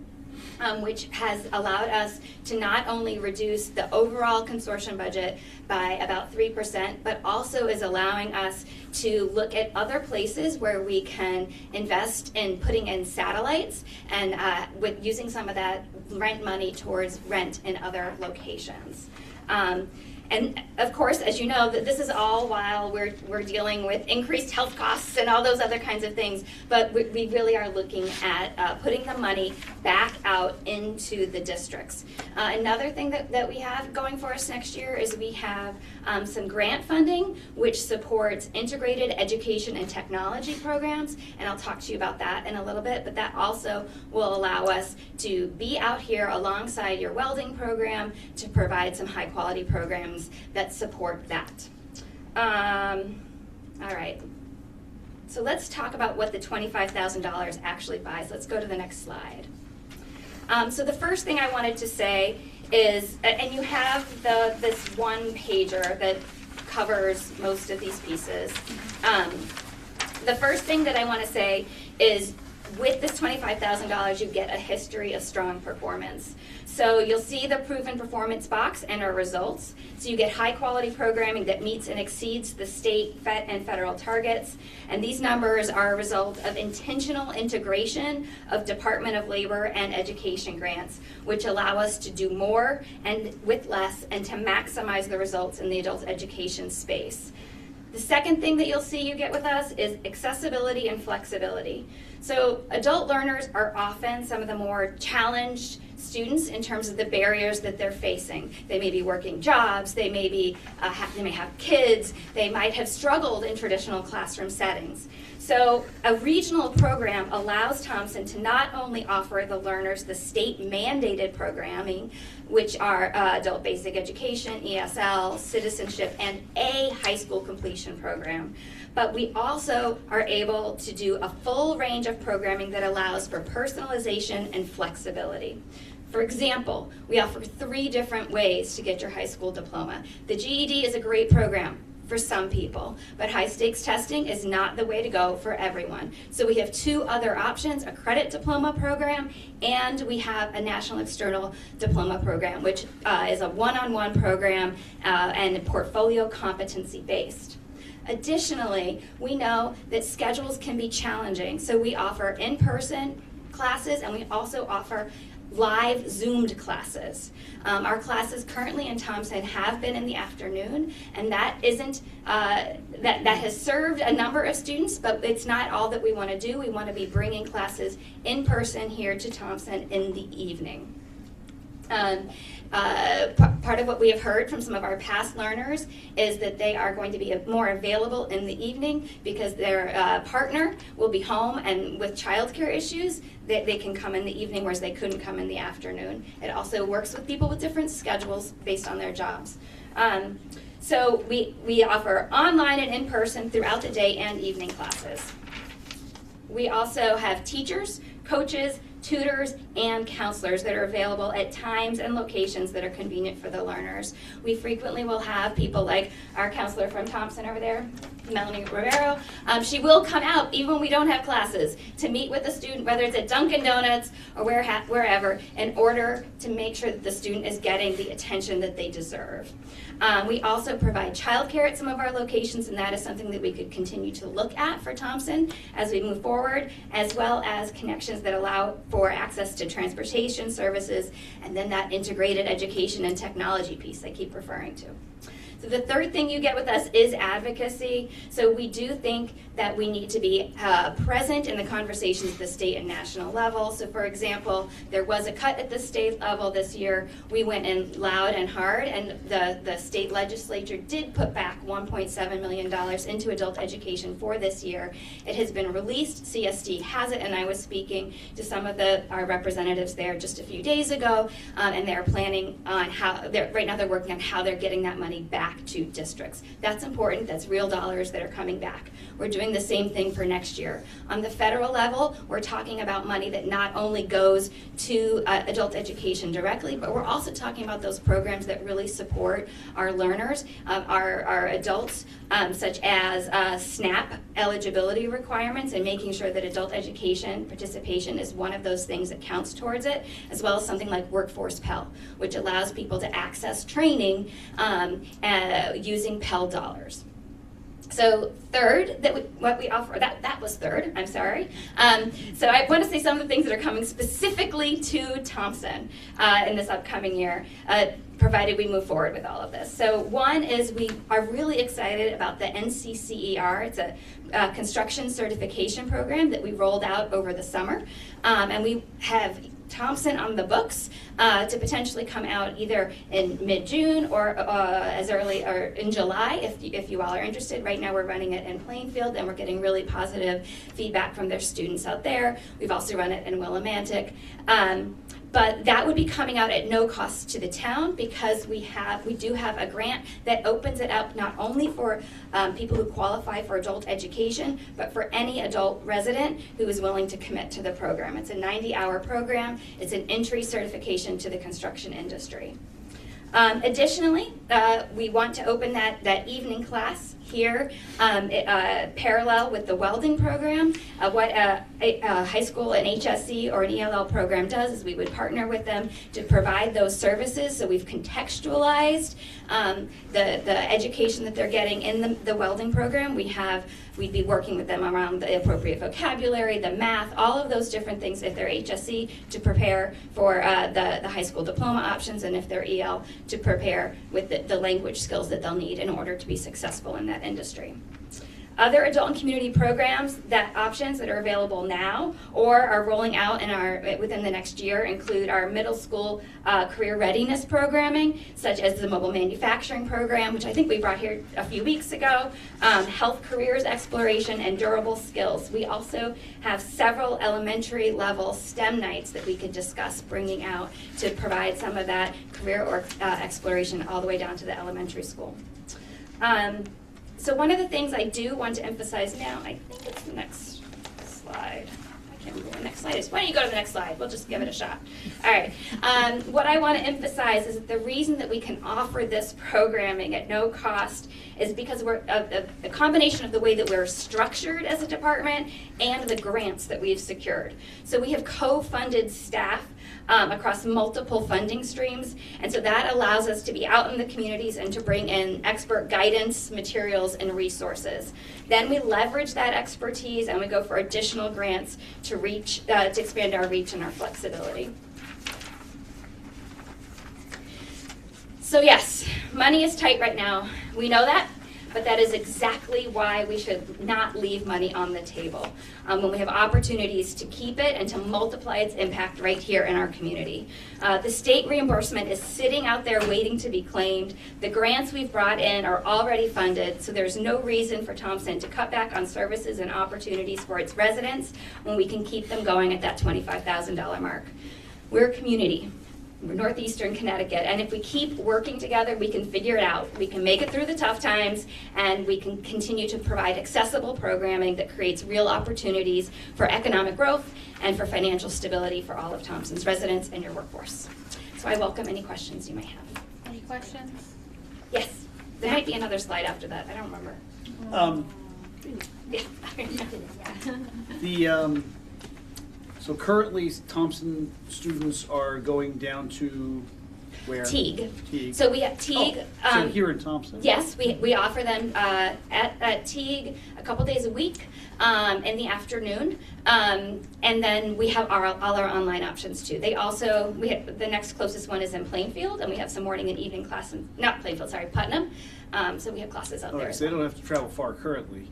which has allowed us to not only reduce the overall consortium budget by about 3%, but also is allowing us to look at other places where we can invest in putting in satellites and with using some of that rent money towards rent in other locations. And of course, as you know, this is all while we're dealing with increased health costs and all those other kinds of things. But we really are looking at putting the money back out into the districts. Another thing that we have going for us next year is we have some grant funding, which supports integrated education and technology programs. And I'll talk to you about that in a little bit. But that also will allow us to be out here alongside your welding program to provide some high quality programs that support that. All right, so let's talk about what the $25,000 actually buys. Let's go to the next slide. So the first thing I wanted to say is, and you have this one pager that covers most of these pieces. The first thing that I want to say is with this $25,000, you get a history of strong performance. So you'll see the proven performance box and our results. So you get high quality programming that meets and exceeds the state and federal targets. And these numbers are a result of intentional integration of Department of Labor and Education grants, which allow us to do more and with less and to maximize the results in the adult education space. The second thing that you'll see you get with us is accessibility and flexibility. So adult learners are often some of the more challenged students in terms of the barriers that they're facing. They may be working jobs, they may have kids, they might have struggled in traditional classroom settings. So a regional program allows Thompson to not only offer the learners the state mandated programming, which are adult basic education, ESL, citizenship, and a high school completion program, but we also are able to do a full range of programming that allows for personalization and flexibility. For example, we offer 3 different ways to get your high school diploma. The GED is a great program for some people, but high stakes testing is not the way to go for everyone. So we have 2 other options, a credit diploma program, and we have a national external diploma program, which is a one-on-one program and portfolio competency based. Additionally, we know that schedules can be challenging, so we offer in-person classes and we also offer live Zoomed classes. Our classes currently in Thompson have been in the afternoon, and that isn't that has served a number of students, but it's not all that we want to do. We want to be bringing classes in person here to Thompson in the evening. Part of what we have heard from some of our past learners is that they are going to be more available in the evening because their partner will be home, and with childcare issues, they can come in the evening, whereas they couldn't come in the afternoon. It also works with people with different schedules based on their jobs. So we offer online and in-person throughout the day and evening classes. We also have teachers, coaches, tutors, and counselors that are available at times and locations that are convenient for the learners. We frequently will have people like our counselor from Thompson over there, Melanie Rivero. She will come out even when we don't have classes to meet with the student, whether it's at Dunkin' Donuts or wherever, in order to make sure that the student is getting the attention that they deserve. We also provide childcare at some of our locations, and that is something that we could continue to look at for Thompson as we move forward, as well as connections that allow for access to transportation services, and then that integrated education and technology piece I keep referring to. So the third thing you get with us is advocacy. So we do think that we need to be present in the conversations at the state and national level. So for example, there was a cut at the state level this year. We went in loud and hard, and the state legislature did put back $1.7 million into adult education for this year. It has been released, CSD has it, and I was speaking to some of our representatives there just a few days ago, and they're planning on right now they're working on how they're getting that money back to districts. That's important. That's real dollars that are coming back. We're doing the same thing for next year. On the federal level, we're talking about money that not only goes to adult education directly, but we're also talking about those programs that really support our learners, our adults, such as SNAP eligibility requirements, and making sure that adult education participation is one of those things that counts towards it, as well as something like Workforce Pell, which allows people to access training using Pell dollars. So third, what we offer, that was third, I'm sorry. So I want to say some of the things that are coming specifically to Thompson in this upcoming year, provided we move forward with all of this. So one is we are really excited about the NCCER. It's a construction certification program that we rolled out over the summer. And we have Thompson on the books to potentially come out either in mid-June or as early or in July if you all are interested. Right now we're running it in Plainfield, and we're getting really positive feedback from their students out there. We've also run it in Willimantic. But that would be coming out at no cost to the town, because we do have a grant that opens it up not only for people who qualify for adult education, but for any adult resident who is willing to commit to the program. It's a 90-hour program. It's an entry certification to the construction industry. Additionally, we want to open that evening class here, parallel with the welding program. What a high school, an HSC, or an ELL program does is we would partner with them to provide those services. So we've contextualized the education that they're getting in the welding program. We'd be working with them around the appropriate vocabulary, the math, all of those different things if they're HSC to prepare for the high school diploma options, and if they're EL to prepare with the language skills that they'll need in order to be successful in that industry. Other adult and community programs, options that are available now or are rolling out within the next year include our middle school career readiness programming, such as the mobile manufacturing program, which I think we brought here a few weeks ago, health careers exploration, and durable skills. We also have several elementary level STEM nights that we could discuss bringing out to provide some of that career or exploration all the way down to the elementary school. So one of the things I do want to emphasize now, I think it's the next slide. I can't remember what the next slide is. Why don't you go to the next slide? We'll just give it a shot. All right. What I want to emphasize is that the reason that we can offer this programming at no cost is because we're a combination of the way that we're structured as a department and the grants that we've secured. So we have co-funded staff across multiple funding streams, and so that allows us to be out in the communities and to bring in expert guidance, materials, and resources. Then we leverage that expertise and we go for additional grants to expand our reach and our flexibility. So yes, money is tight right now. We know that. But that is exactly why we should not leave money on the table when we have opportunities to keep it and to multiply its impact right here in our community. The state reimbursement is sitting out there waiting to be claimed. The grants we've brought in are already funded, so there's no reason for Thompson to cut back on services and opportunities for its residents when we can keep them going at that $25,000 mark. We're a community. We're Northeastern Connecticut, and if we keep working together, we can figure it out. We can make it through the tough times, and we can continue to provide accessible programming that creates real opportunities for economic growth and for financial stability for all of Thompson's residents and your workforce. So I welcome any questions you may have. Any questions? Yes, there might be another slide after that. I don't remember. So currently, Thompson students are going down to where? Teague. Teague. So we have Teague. So here in Thompson? Yes, we offer them at Teague a couple days a week in the afternoon. And then we have all our online options too. The next closest one is in Plainfield, and we have some morning and evening class not Plainfield, sorry, Putnam. So we have classes out there. So they don't have to travel far currently.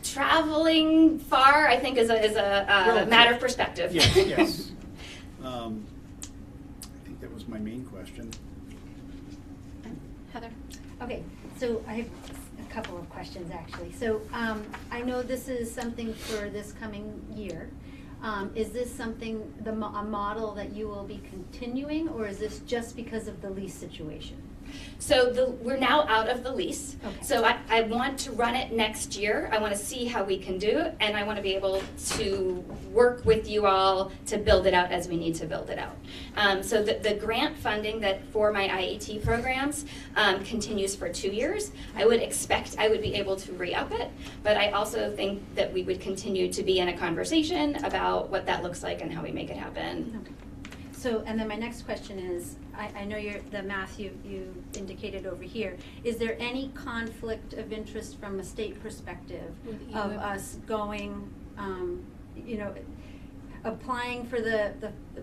Traveling far, I think, is a matter of perspective. Yes, yes. I think that was my main question. Heather? Okay, so I have a couple of questions actually. So I know this is something for this coming year. Is this something, a model that you will be continuing, or is this just because of the lease situation? So we're now out of the lease. Okay. So I want to run it next year. I want to see how we can do it, and I want to be able to work with you all to build it out as we need to build it out. So the grant funding for my IET programs continues for 2 years. I would expect I would be able to re-up it, but I also think that we would continue to be in a conversation about what that looks like and how we make it happen. Okay. So, and then my next question is, I know the math you indicated over here. Is there any conflict of interest from a state perspective of us going, applying for that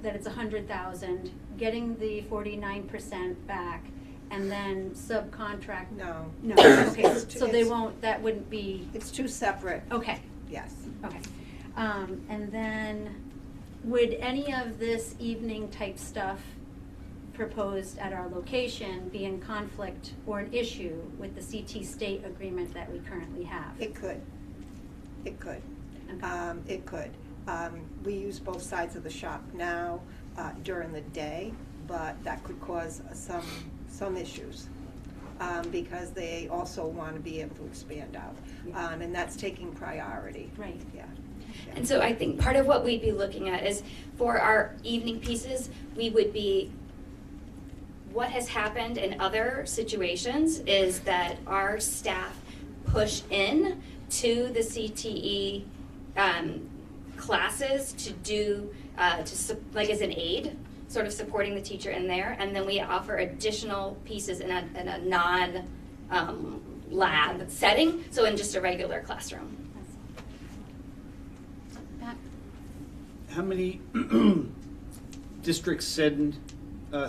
it's 100,000, getting the 49% back, and then subcontract? No. No. Okay. So they won't. That wouldn't be. It's two separate. Okay. Yes. Okay. And then, would any of this evening type stuff proposed at our location be in conflict or an issue with the CT state agreement that we currently have? It could. It could. Okay. It could. We use both sides of the shop now during the day, but that could cause some issues because they also want to be able to expand out, and that's taking priority. Right. Yeah. And so I think part of what we'd be looking at is for our evening pieces, we would be what has happened in other situations is that our staff push in to the CTE classes to do, like as an aid, sort of supporting the teacher in there, and then we offer additional pieces in a non-lab setting, so in just a regular classroom. How many districts send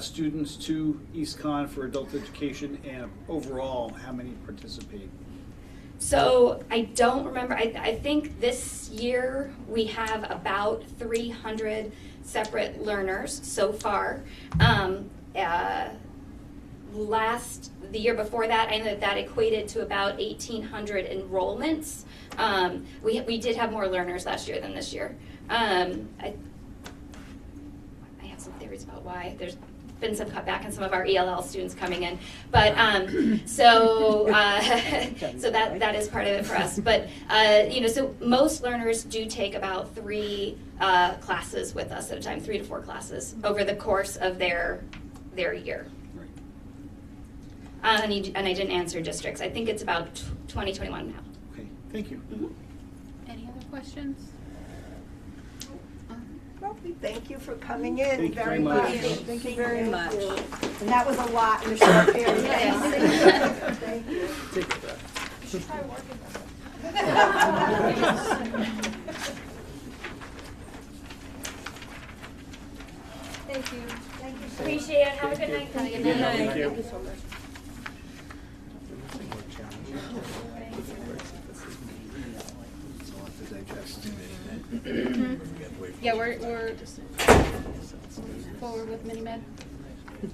students to East Con for adult education, and overall, how many participate? So I don't remember, I think this year we have about 300 separate learners so far. The year before that, I know that equated to about 1,800 enrollments. We did have more learners last year than this year. I have some theories about why. There's been some cutback in some of our ELL students coming in, but so that is part of it for us. But so most learners do take about 3 classes with us at a time, 3 to 4 classes over the course of their year. And I didn't answer districts. I think it's about 2021 now. Okay, thank you. Mm-hmm. Any other questions? Well, we thank you for coming in. Thank you very much. Thank you very much. And that was a lot in a short period of time. Thank you. Take it back. You should try working with Thank you. Thank you. Appreciate it. Have a good night. Thank you so much. Yeah, we're forward with mini med.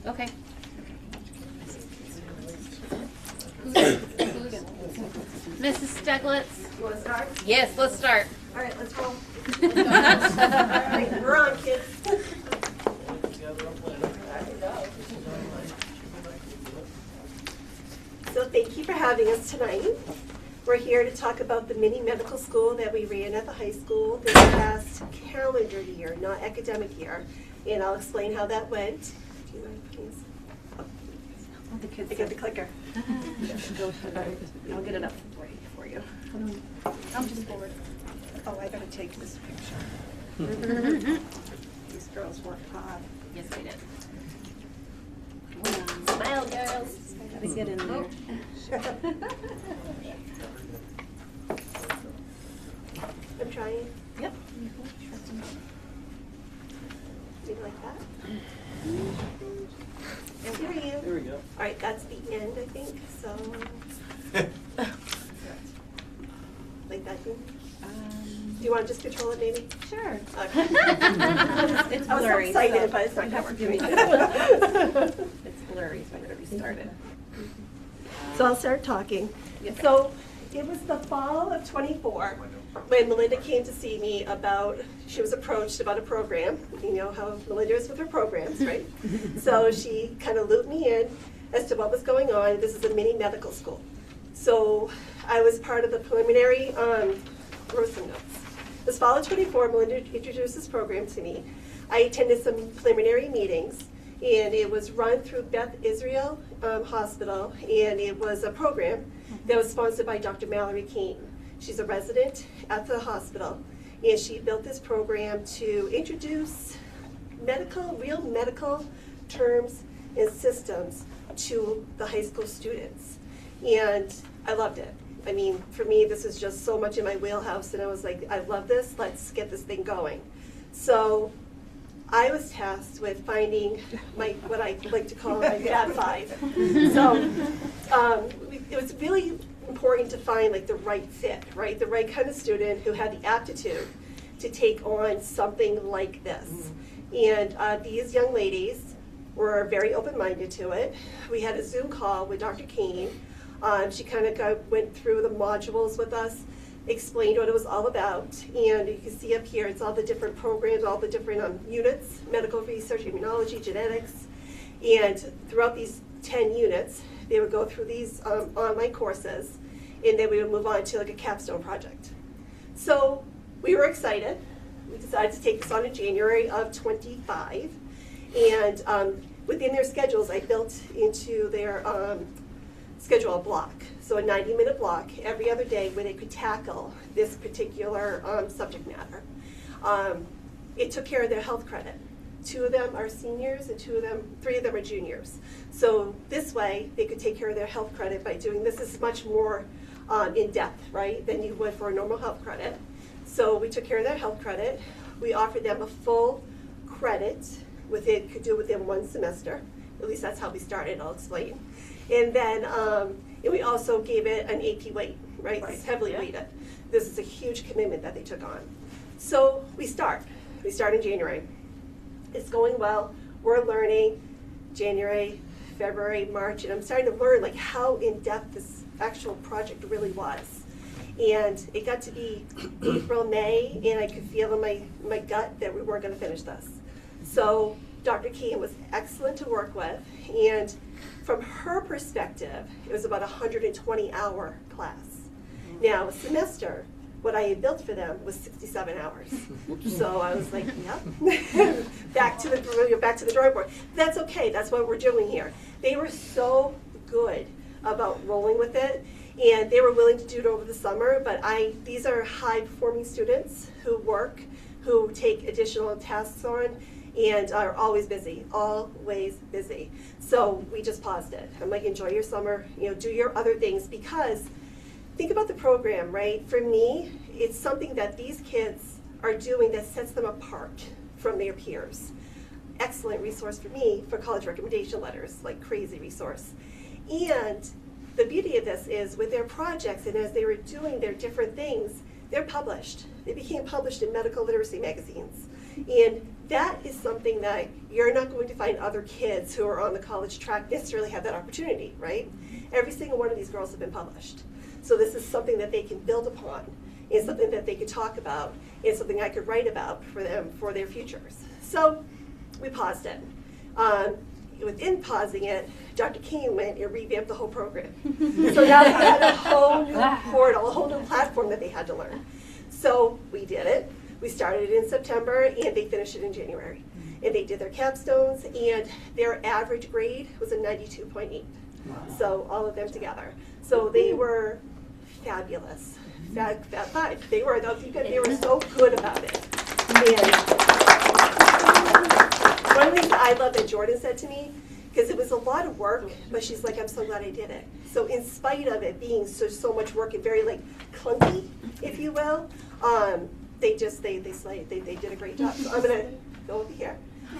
Okay. Mrs. Steglitz? You want to start? Yes, let's start. All right, let's roll. All right, we're on, kids. So thank you for having us tonight. We're here to talk about the mini medical school that we ran at the high school this past calendar year, not academic year. And I'll explain how that went. Do you mind, please? I got the clicker. I'll get it up for you. I'm just forward. Oh, I gotta take this picture. These girls worked hard. Yes, we did. Smile, girls. Gotta get in there. I'm trying. Yep. You like that? Here we go. There we go. All right, that's the end, I think, so. Like that, do you want to just control it, maybe? Sure. Okay. It's I was so blurry. excited, so but it's not you have to working. give me- It's blurry, so I gotta restart it. So I'll start talking. Yes. So it was the fall of '24 when Melinda came to see me about, she was approached about a program. You know how Melinda is with her programs, right? So she kind of looped me in as to what was going on. This is a mini medical school. So I was part of the preliminary, wrote some notes. This fall of '24, Melinda introduced this program to me. I attended some preliminary meetings, and it was run through Beth Israel Hospital, and it was a program that was sponsored by Dr. Mallory Keene. She's a resident at the hospital, and she built this program to introduce real medical terms and systems to the high school students. And I loved it. I mean, for me, this is just so much in my wheelhouse, and I was like, I love this, let's get this thing going. So I was tasked with finding what I like to call my Fab Five. So it was really important to find like the right fit, right? The right kind of student who had the aptitude to take on something like this. And these young ladies were very open-minded to it. We had a Zoom call with Dr. Keene. She kind of went through the modules with us, explained what it was all about, and you can see up here, it's all the different programs, all the different units, medical research, immunology, genetics, and throughout these 10 units, they would go through these online courses, and then we would move on to like a capstone project. So we were excited. We decided to take this on in January of '25, and within their schedules, I built into their schedule a block. So a 90-minute block every other day where they could tackle this particular subject matter. It took care of their health credit. 2 of them are seniors and 3 of them are juniors. So this way, they could take care of their health credit by doing this. Is much more in depth, right, than you would for a normal health credit. So we took care of their health credit. We offered them a full credit could do within 1 semester. At least that's how we started, I'll explain. And then and we also gave it an AP weight, right? It's heavily weighted. This is a huge commitment that they took on. So we start in January. It's going well, we're learning January, February, March, and I'm starting to learn like how in-depth this actual project really was. And it got to be April, May, and I could feel in my gut that we weren't gonna finish this. So Dr. Keane was excellent to work with, and from her perspective, it was about a 120-hour class. Now, a semester, what I had built for them was 67 hours. So I was like, yep, back to the drawing board. That's okay, that's what we're doing here. They were so good about rolling with it, and they were willing to do it over the summer, but these are high-performing students who work, who take additional tasks on, and are always busy, always busy. So we just paused it. I'm like, enjoy your summer, do your other things, because think about the program, right? For me, it's something that these kids are doing that sets them apart from their peers. Excellent resource for me for college recommendation letters, like crazy resource. And the beauty of this is with their projects and as they were doing their different things, they're published. They became published in medical literacy magazines. And that is something that you're not going to find other kids who are on the college track necessarily have that opportunity, right? Every single one of these girls have been published. So this is something that they can build upon. It's something that they could talk about. It's something I could write about for them for their futures. So we paused it. Within pausing it, Dr. Keane went and revamped the whole program. So now they had a whole new portal, a whole new platform that they had to learn. So we did it. We started it in September, and they finished it in January. And they did their capstones, and their average grade was a 92.8. So all of them together. So they were fabulous. They were so good about it. And one of the things I love that Jordan said to me, because it was a lot of work, but she's like, I'm so glad I did it. So in spite of it being so much work and very clunky, if you will, they slayed. They did a great job. So I'm gonna go over here.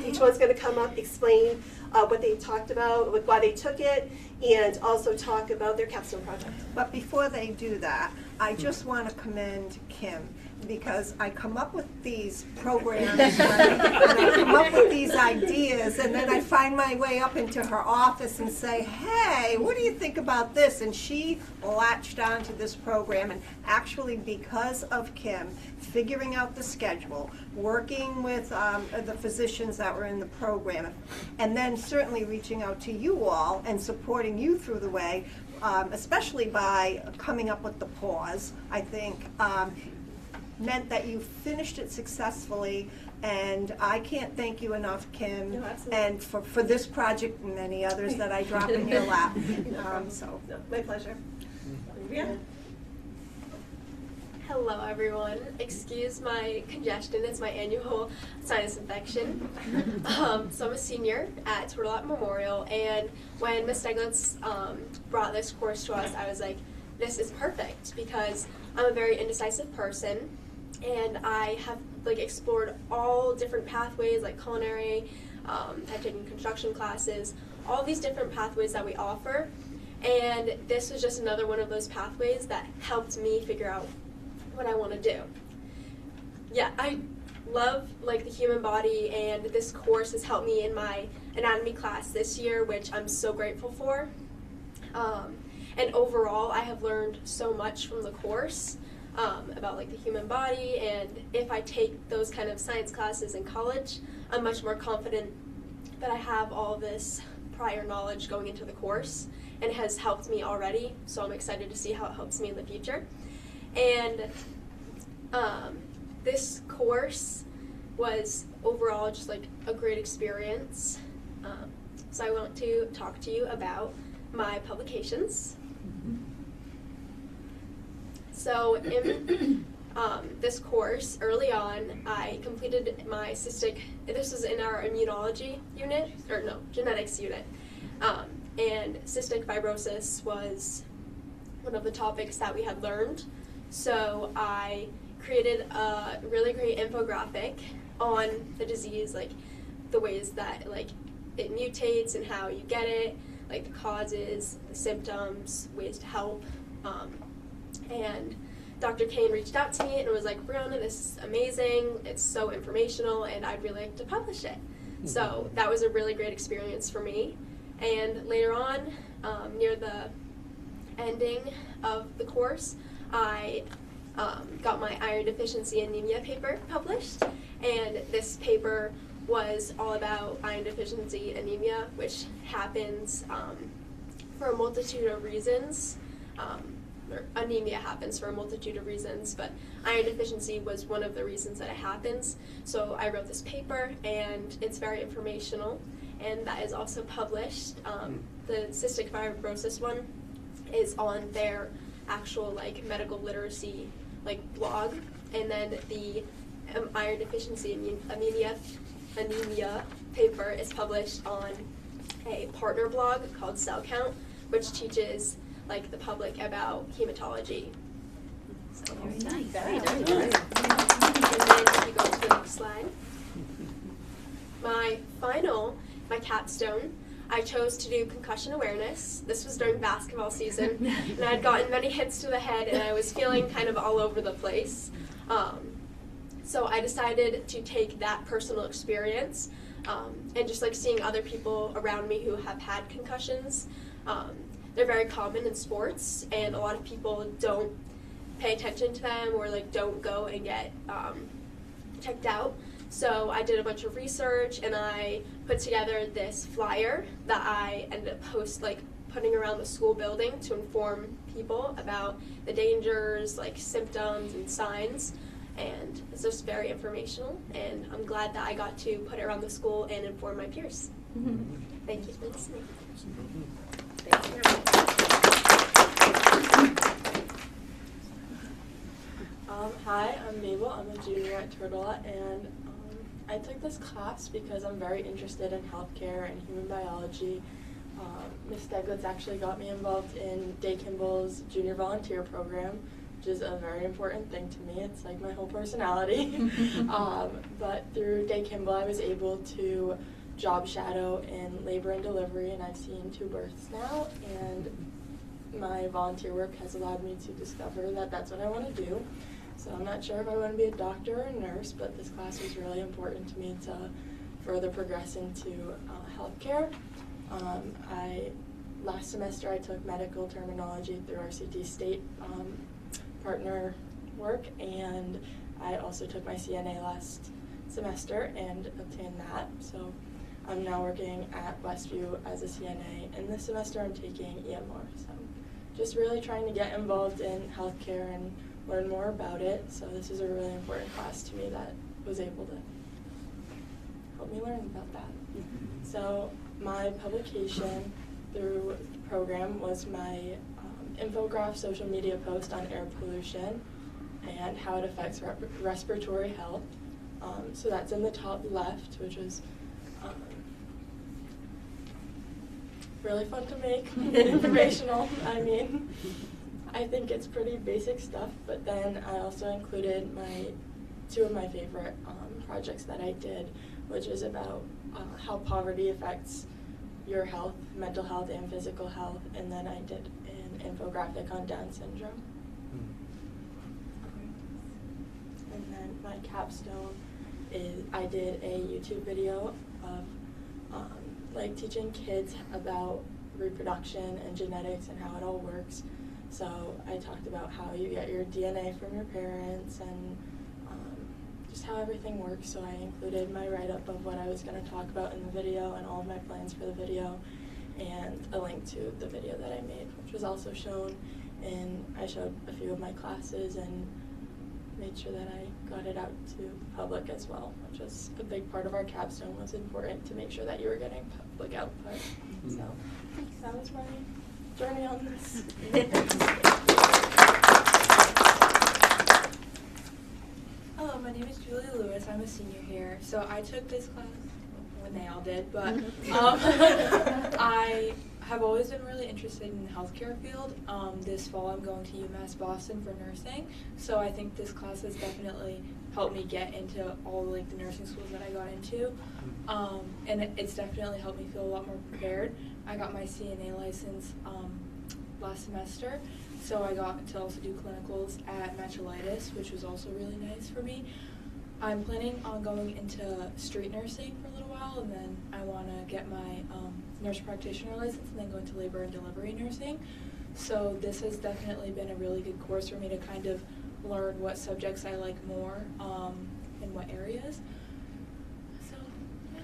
Each one's gonna come up, explain what they talked about, why they took it, and also talk about their capstone project. But before they do that, I just want to commend Kim, because I come up with these programs, right? And I come up with these ideas, and then I find my way up into her office and say, hey, what do you think about this? And she latched onto this program, and actually because of Kim figuring out the schedule, working with the physicians that were in the program, and then certainly reaching out to you all and supporting you through the way, especially by coming up with the pause, I think, meant that you finished it successfully, and I can't thank you enough, Kim, and for this project and many others that I drop in your lap. My pleasure. Yeah. Hello everyone. Excuse my congestion, it's my annual sinus infection. So I'm a senior at Turtle Memorial, and when Ms. Steglitz brought this course to us, I was like, this is perfect, because I'm a very indecisive person, and I have explored all different pathways like culinary, I've taken construction classes, all these different pathways that we offer, and this was just another one of those pathways that helped me figure out what I want to do. Yeah, I love the human body, and this course has helped me in my anatomy class this year, which I'm so grateful for. And overall, I have learned so much from the course about the human body, and if I take those kind of science classes in college, I'm much more confident that I have all this prior knowledge going into the course, and it has helped me already, so I'm excited to see how it helps me in the future. And this course was overall just a great experience. So I want to talk to you about my publications. So in this course, early on, I completed my cystic, this was in our immunology unit, or no, genetics unit. And cystic fibrosis was one of the topics that we had learned. So I created a really great infographic on the disease, like the ways that like it mutates and how you get it, like the causes, the symptoms, ways to help. And Dr. Kane reached out to me and was like, Brianna, this is amazing, it's so informational, and I'd really like to publish it. So that was a really great experience for me. And later on, near the ending of the course, I got my iron deficiency anemia paper published, and this paper was all about iron deficiency anemia, which happens for a multitude of reasons. Or anemia happens for a multitude of reasons, but iron deficiency was one of the reasons that it happens. So I wrote this paper, and it's very informational, and that is also published. The cystic fibrosis one is on their actual like medical literacy like blog, and then the iron deficiency anemia paper is published on a partner blog called Cell Count, which teaches like the public about hematology. So, Very nice. very nice. And then if you go to the next slide, my capstone, I chose to do concussion awareness. This was during basketball season, and I had gotten many hits to the head, and I was feeling kind of all over the place. So I decided to take that personal experience and just like seeing other people around me who have had concussions. They're very common in sports, and a lot of people don't pay attention to them or like don't go and get checked out. So I did a bunch of research, and I put together this flyer that I ended up putting around the school building to inform people about the dangers, like symptoms and signs. And it's just very informational, and I'm glad that I got to put it around the school and inform my peers. Thank you for listening. Hi, I'm Mabel. I'm a junior at Turtle, and I took this class because I'm very interested in healthcare and human biology. Ms. Steglitz actually got me involved in Day Kimball's junior volunteer program, which is a very important thing to me. It's like my whole personality. But through Day Kimball, I was able to job shadow in labor and delivery, and I've seen 2 births now, and my volunteer work has allowed me to discover that that's what I want to do. So I'm not sure if I want to be a doctor or a nurse, but this class was really important to me to further progress into healthcare. Last semester I took medical terminology through RCT state partner work, and I also took my CNA last semester and obtained that. So I'm now working at Westview as a CNA, and this semester I'm taking EMR. So just really trying to get involved in healthcare and learn more about it. So this is a really important class to me that was able to help me learn about that. So my publication through the program was my infograph social media post on air pollution and how it affects respiratory health. So that's in the top left, which was really fun to make, informational. I mean, I think it's pretty basic stuff, but then I also included 2 of my favorite projects that I did, which is about how poverty affects your health, mental health, and physical health, and then I did an infographic on Down syndrome. And then my capstone is I did a YouTube video of like teaching kids about reproduction and genetics and how it all works. So I talked about how you get your DNA from your parents and just how everything works. So I included my write-up of what I was going to talk about in the video and all of my plans for the video, and a link to the video that I made, which was also shown. And I showed a few of my classes and made sure that I got it out to public as well, which was a big part of our capstone. Was important to make sure that you were getting public output. So that was my journey on this. Hello, my name is Julie Lewis. I'm a senior here. So I took this class when they all did, but I have always been really interested in the healthcare field. This fall I'm going to UMass Boston for nursing, so I think this class has definitely helped me get into all the nursing schools that I got into, and it's definitely helped me feel a lot more prepared. I got my CNA license last semester, so I got to also do clinicals at Metropolitan, which was also really nice for me. I'm planning on going into street nursing for a little while, and then I want to get my nurse practitioner license and then go into labor and delivery nursing. So this has definitely been a really good course for me to kind of learn what subjects I like more in what areas. So yeah,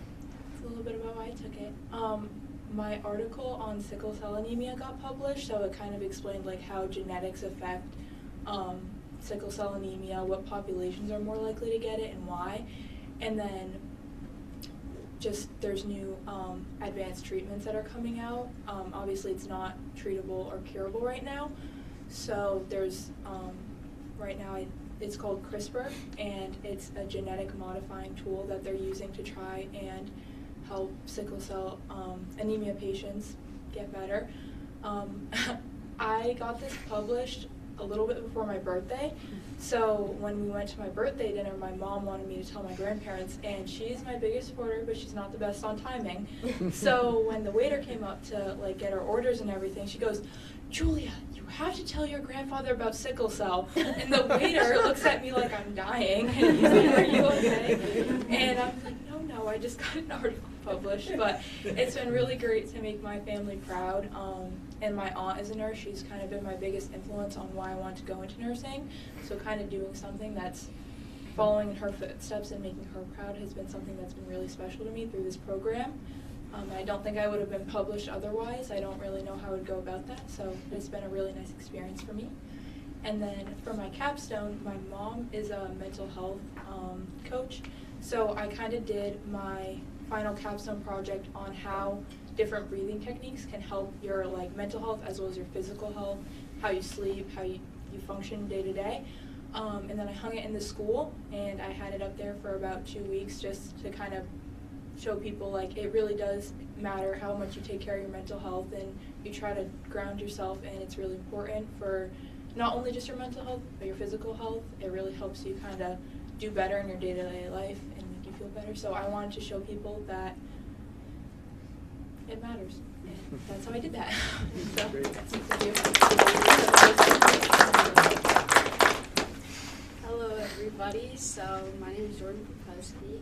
that's a little bit about why I took it. My article on sickle cell anemia got published, so it kind of explained how genetics affect sickle cell anemia, what populations are more likely to get it and why, and then just there's new advanced treatments that are coming out. Obviously it's not treatable or curable right now, so there's right now it's called CRISPR, and it's a genetic modifying tool that they're using to try and help sickle cell anemia patients get better. I got this published a little bit before my birthday, so when we went to my birthday dinner, my mom wanted me to tell my grandparents, and she's my biggest supporter, but she's not the best on timing. So when the waiter came up to get our orders and everything, she goes, "Julia, you have to tell your grandfather about sickle cell." And the waiter looks at me like I'm dying, and he's like, "Are you okay?" And I'm like, no, I just got an article published, but it's been really great to make my family proud. And my aunt is a nurse. She's kind of been my biggest influence on why I want to go into nursing. So kind of doing something that's following in her footsteps and making her proud has been something that's been really special to me through this program. I don't think I would have been published otherwise. I don't really know how I would go about that, so it's been a really nice experience for me. And then for my capstone, my mom is a mental health coach, so I kind of did my final capstone project on how different breathing techniques can help your mental health as well as your physical health, how you sleep, how you function day to day. And then I hung it in the school, and I had it up there for about 2 weeks just to kind of show people it really does matter how much you take care of your mental health, and you try to ground yourself, and it's really important for not only just your mental health but your physical health. It really helps you kind of do better in your day-to-day life and make you feel better. So I wanted to show people that it matters, and that's how I did that. So thank you. Hello everybody, so my name is Jordan Popesky.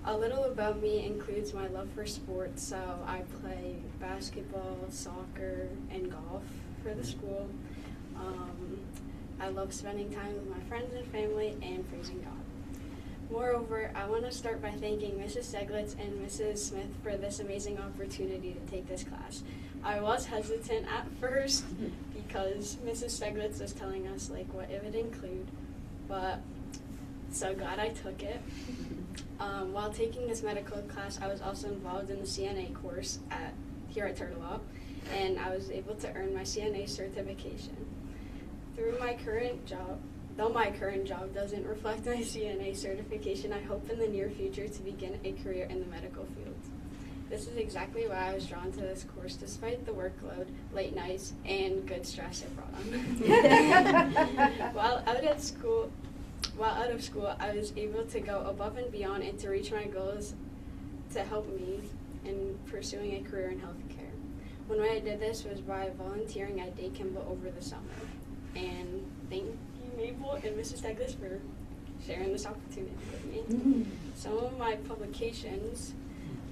A little about me includes my love for sports, so I play basketball, soccer, and golf for the school. I love spending time with my friends and family and praising God. Moreover, I want to start by thanking Mrs. Seglitz and Mrs. Smith for this amazing opportunity to take this class. I was hesitant at first because Mrs. Seglitz was telling us what it would include, but so glad I took it. While taking this medical class, I was also involved in the CNA course here at Turtle Up, and I was able to earn my CNA certification. Though my current job doesn't reflect my CNA certification, I hope in the near future to begin a career in the medical field. This is exactly why I was drawn to this course, despite the workload, late nights, and good stress it brought on. While out of school, I was able to go above and beyond and to reach my goals to help me in pursuing a career in healthcare. One way I did this was by volunteering at Day Kimball over the summer. And thank you, Mabel and Mrs. Douglas, for sharing this opportunity with me. Some of my publications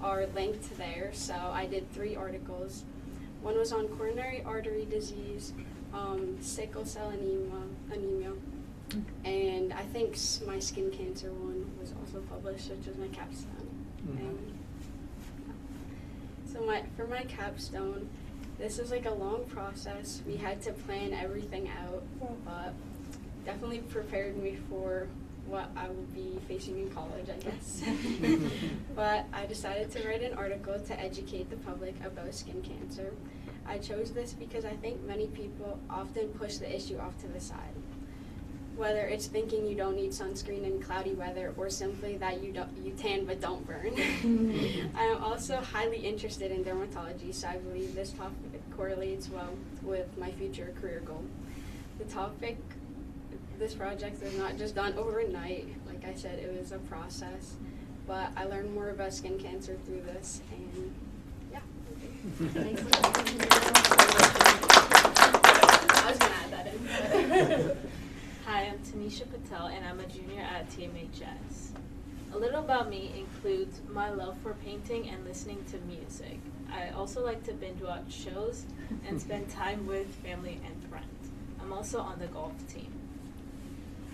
are linked there, so I did 3 articles. One was on coronary artery disease, sickle cell anemia, and I think my skin cancer one was also published, which was my capstone. For my capstone, this was a long process. We had to plan everything out, but definitely prepared me for what I will be facing in college, I guess. But I decided to write an article to educate the public about skin cancer. I chose this because I think many people often push the issue off to the side. Whether it's thinking you don't need sunscreen in cloudy weather or simply that you tan but don't burn. I am also highly interested in dermatology, so I believe this topic correlates well with my future career goal. This project was not just done overnight. Like I said, it was a process, but I learned more about skin cancer through this, and yeah. I was gonna add that in. Hi, I'm Tanisha Patel, and I'm a junior at TMHS. A little about me includes my love for painting and listening to music. I also like to binge watch shows and spend time with family and friends. I'm also on the golf team.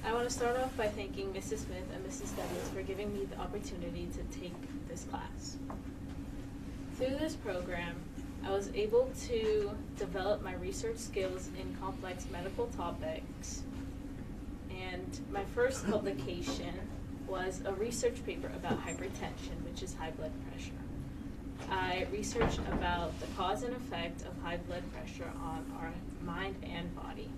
I want to start off by thanking Mrs. Smith and Mrs. Douglas for giving me the opportunity to take this class. Through this program, I was able to develop my research skills in complex medical topics. And my first publication was a research paper about hypertension, which is high blood pressure. I researched about the cause and effect of high blood pressure on our mind and body.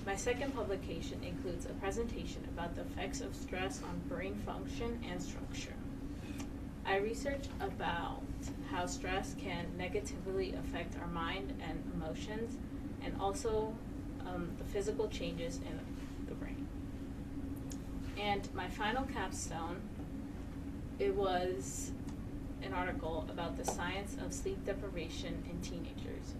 My second publication includes a presentation about the effects of stress on brain function and structure. I researched about how stress can negatively affect our mind and emotions, and also the physical changes in the brain. And my final capstone, it was an article about the science of sleep deprivation in teenagers.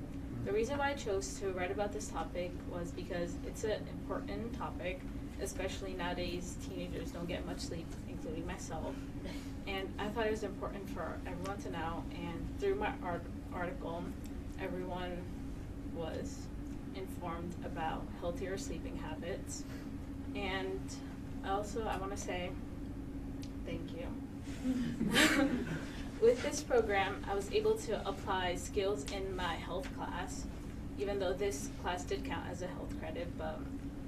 The reason why I chose to write about this topic was because it's an important topic, especially nowadays teenagers don't get much sleep, including myself. And I thought it was important for everyone to know, and through my article, everyone was informed about healthier sleeping habits. And also, I want to say thank you. With this program, I was able to apply skills in my health class, even though this class did count as a health credit, but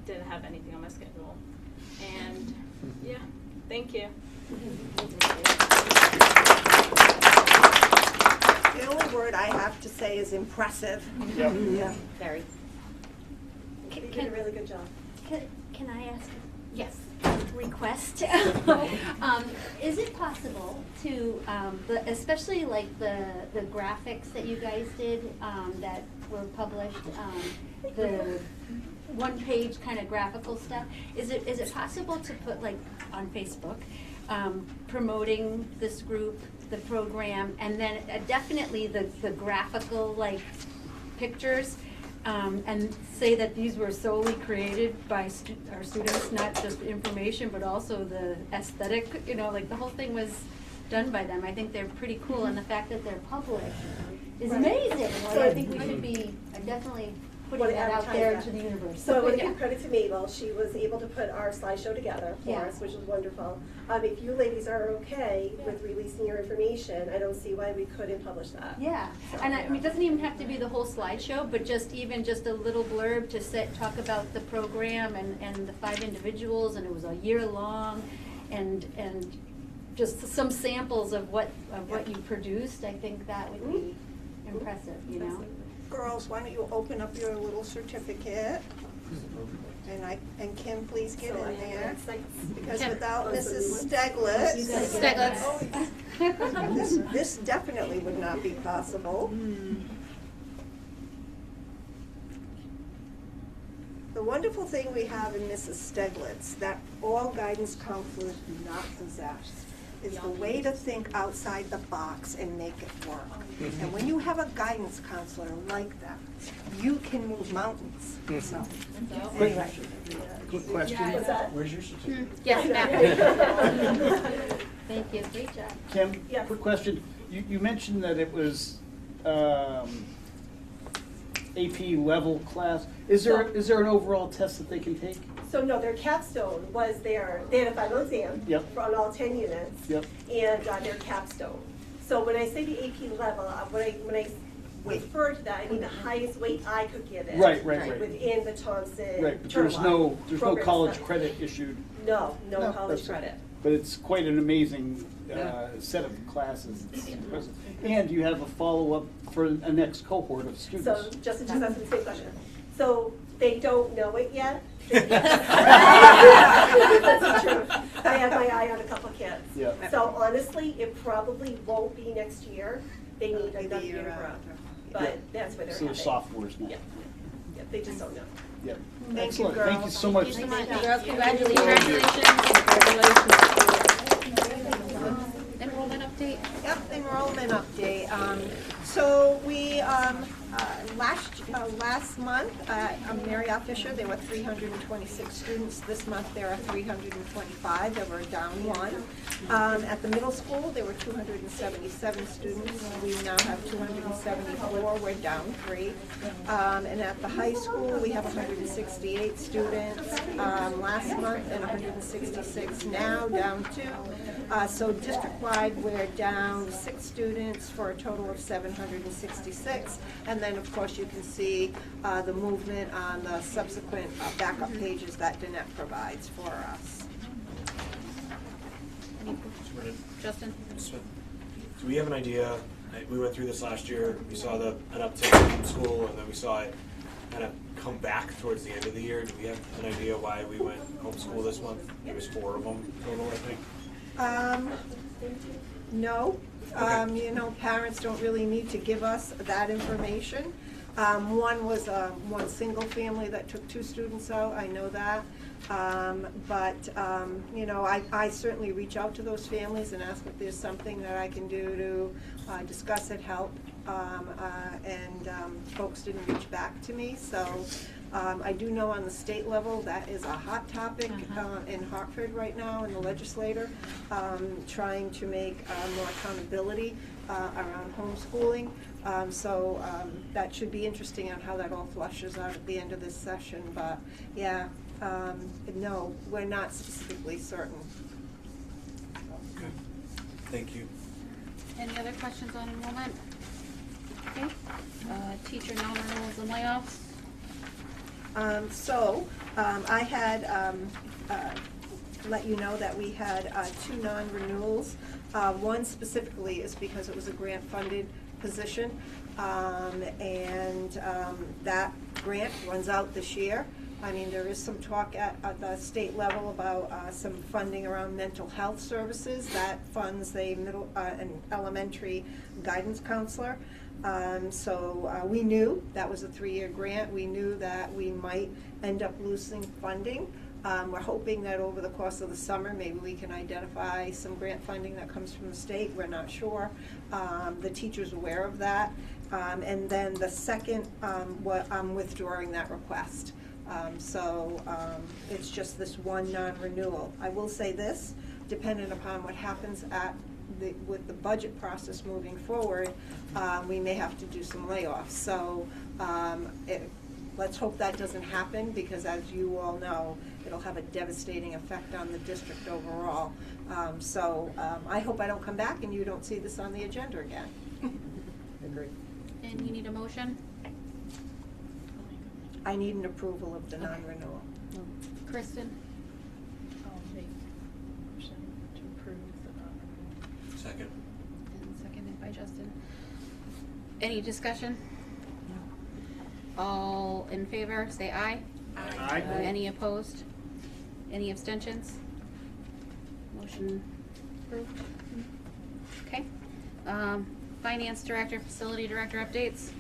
didn't have anything on my schedule. And yeah, thank you. The only word I have to say is impressive. Yep. Yeah. Very. You did a really good job. Can I ask? Yes. Request. Is it possible to, especially like the graphics that you guys did that were published, the one-page kind of graphical stuff? Is it possible to put like on Facebook, promoting this group, the program, and then definitely the graphical like pictures? And say that these were solely created by our students, not just information, but also the aesthetic, like the whole thing was done by them. I think they're pretty cool, and the fact that they're published is amazing. So I think we should be definitely putting that out there into the universe. So I want to give credit to Mabel. She was able to put our slideshow together for Yeah. us, which was wonderful. If you ladies are okay with releasing your information, I don't see why we couldn't publish that. Yeah, and I mean, it doesn't even have to be the whole slideshow, but just a little blurb to talk about the program and the 5 individuals, and it was a year long, and just some samples of what you produced. I think that would be impressive, Girls, why don't you open up your little certificate? And Kim, please get in there. Because Kim. without Mrs. Steglitz, this definitely would not be possible. The wonderful thing we have in Mrs. Steglitz that all guidance counselors do not possess is the way to think outside the box and make it work. And when you have a guidance counselor like that, you can move mountains. So, anyway. Quick question. What's that? Where's your certificate? Yes, Thank you, great job. Kim, quick question. You mentioned that it was AP level class. Is there an overall test that they can take? So no, their capstone was they had a final exam on all 10 units, and their capstone. So when I say the AP level, when I weight for that. I mean, the highest weight I could give it. Right. Within the Thompson. Right, but there's no program college study. credit issued. No No, college that's- credit. But it's quite an amazing set of classes. It's impressive. And you have a follow-up for a next cohort of students. So just asking the same question. So they don't know it yet. That's true. I have my eye on a couple kids. Yeah. So honestly, it probably won't be next year. They need another year around. But that's where they're So heading. they're sophomores now. Yeah, they just don't know. Yeah. Thank you, Excellent. girls. Thank you so much. Thank you so much. Girls, Enrollment update. Yep, enrollment update. So we, last month at Marriott Fisher, there were 326 students. This month there are 325. There were down one. At the middle school, there were 277 students. We now have 274. We're down 3. And at the high school, we have 168 students last month and 166 now, down 2. So district-wide, we're down 6 students for a total of 766. And then, of course, you can see the movement on the subsequent backup pages that Danette provides for us. Justin? Do we have an idea, we went through this last year, we saw an uptick in school, and then we saw it kind of come back towards the end of the year. Do we have an idea why we went homeschool this month? There was 4 of them total, I think. No, parents don't really need to give us that information. One was one single family that took 2 students out, I know that. I certainly reach out to those families and ask if there's something that I can do to discuss it, help. Folks didn't reach back to me, so I do know on the state level that is a hot topic in Hartford right now in the legislature, trying to make more accountability around homeschooling. That should be interesting on how that all flushes out at the end of this session. But yeah, no, we're not specifically certain. Good. Thank you. Any other questions on enrollment? Okay. Teacher non-renewals and layoffs. I had let you know that we had 2 non-renewals. One specifically is because it was a grant-funded position, that grant runs out this year. I mean, there is some talk at the state level about some funding around mental health services that funds a middle and elementary guidance counselor. We knew that was a 3-year grant. We knew that we might end up losing funding. We're hoping that over the course of the summer, maybe we can identify some grant funding that comes from the state. We're not sure. The teacher's aware of that. And then the second, I'm withdrawing that request. It's just this one non-renewal. I will say this, dependent upon what happens with the budget process moving forward, we may have to do some layoffs. So let's hope that doesn't happen, because as you all know, it'll have a devastating effect on the district overall. I hope I don't come back and you don't see this on the agenda again. Agree. And you need a motion? I need an approval of the non-renewal. Kristen? I'll make a motion to approve the non-renewal. Second. And seconded by Justin. Any discussion? All in favor, say aye. Aye. Any opposed? Any abstentions? Motion approved. Okay. Finance director, facility director updates.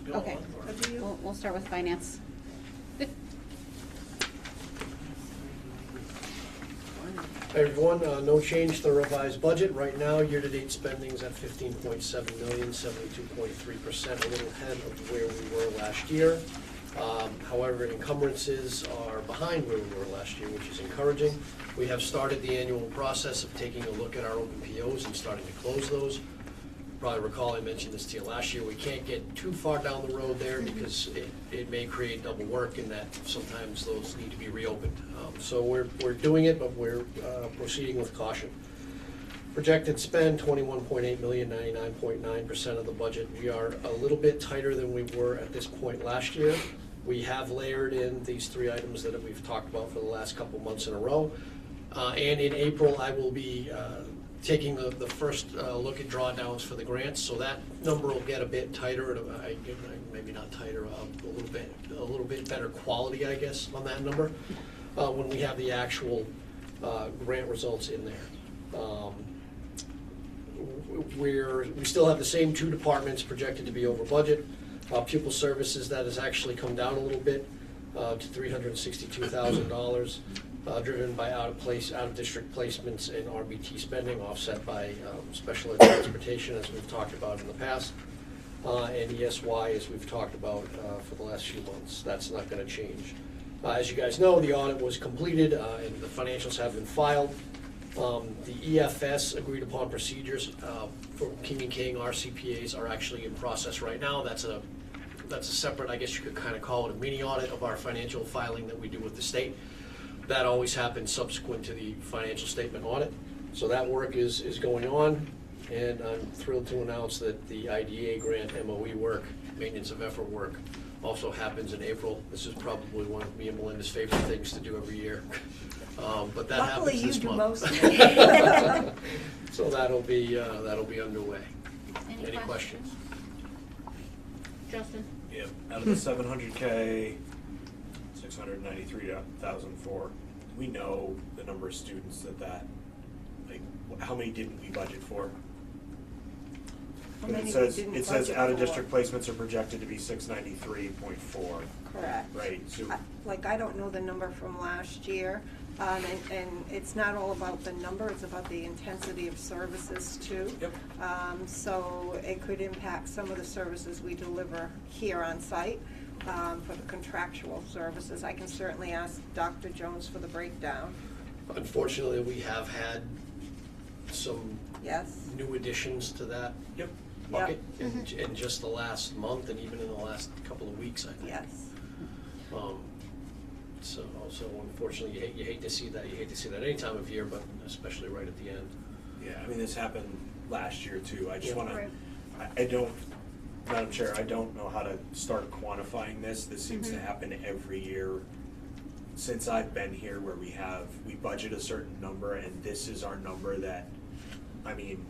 Okay, we'll start with finance. Hey everyone, no change to the revised budget. Right now, year-to-date spending's at $15.7 million, 72.3%, a little ahead of where we were last year. However, encumbrances are behind where we were last year, which is encouraging. We have started the annual process of taking a look at our open POs and starting to close those. Probably recall I mentioned this to you last year. We can't get too far down the road there because it may create double work, and that sometimes those need to be reopened. So we're doing it, but we're proceeding with caution. Projected spend, 21.8 million, 99.9% of the budget. We are a little bit tighter than we were at this point last year. We have layered in these three items that we've talked about for the last couple months in a row. And in April, I will be taking the first look at drawdowns for the grants, so that number will get a bit tighter, maybe not tighter, a little bit better quality, I guess, on that number when we have the actual grant results in there. We still have the same two departments projected to be over budget. Pupil services, that has actually come down a little bit to $362,000. Driven by out-of-district placements and RBT spending, offset by special ed transportation, as we've talked about in the past, and ESY, as we've talked about for the last few months. That's not going to change. As you guys know, the audit was completed and the financials have been filed. The EFS, agreed upon procedures for King and King, our CPAs, are actually in process right now. That's a separate, I guess you could kind of call it a mini audit of our financial filing that we do with the state. That always happens subsequent to the financial statement audit. So that work is going on, and I'm thrilled to announce that the IDA grant MOE work, maintenance of effort work, also happens in April. This is probably one of me and Melinda's favorite things to do every year. But that Luckily, happens this you do month. most of it. So that'll be underway. Any questions? Justin? Yeah, out of the 700K, 693,004. We know the number of students like, how many didn't we budget for? How many It says we didn't it says budget out of for? district placements are projected to be 693.4. Correct. Right. So I don't know the number from last year, and it's not all about the number, it's about the intensity of services too. Yep. So it could impact some of the services we deliver here on site. For the contractual services, I can certainly ask Dr. Jones for the breakdown. Unfortunately, we have had some Yes. new additions to that bucket in just the last month and even in the last couple of weeks, I think. Yes. So unfortunately, you hate to see that. You hate to see that any time of year, but especially right at the end. yeah, I mean this happened last year too. I just want Right. to. I don't. Madam Chair, I don't know how to start quantifying this. This seems to happen every year since I've been here, where we budget a certain number, and this is our number that, I mean,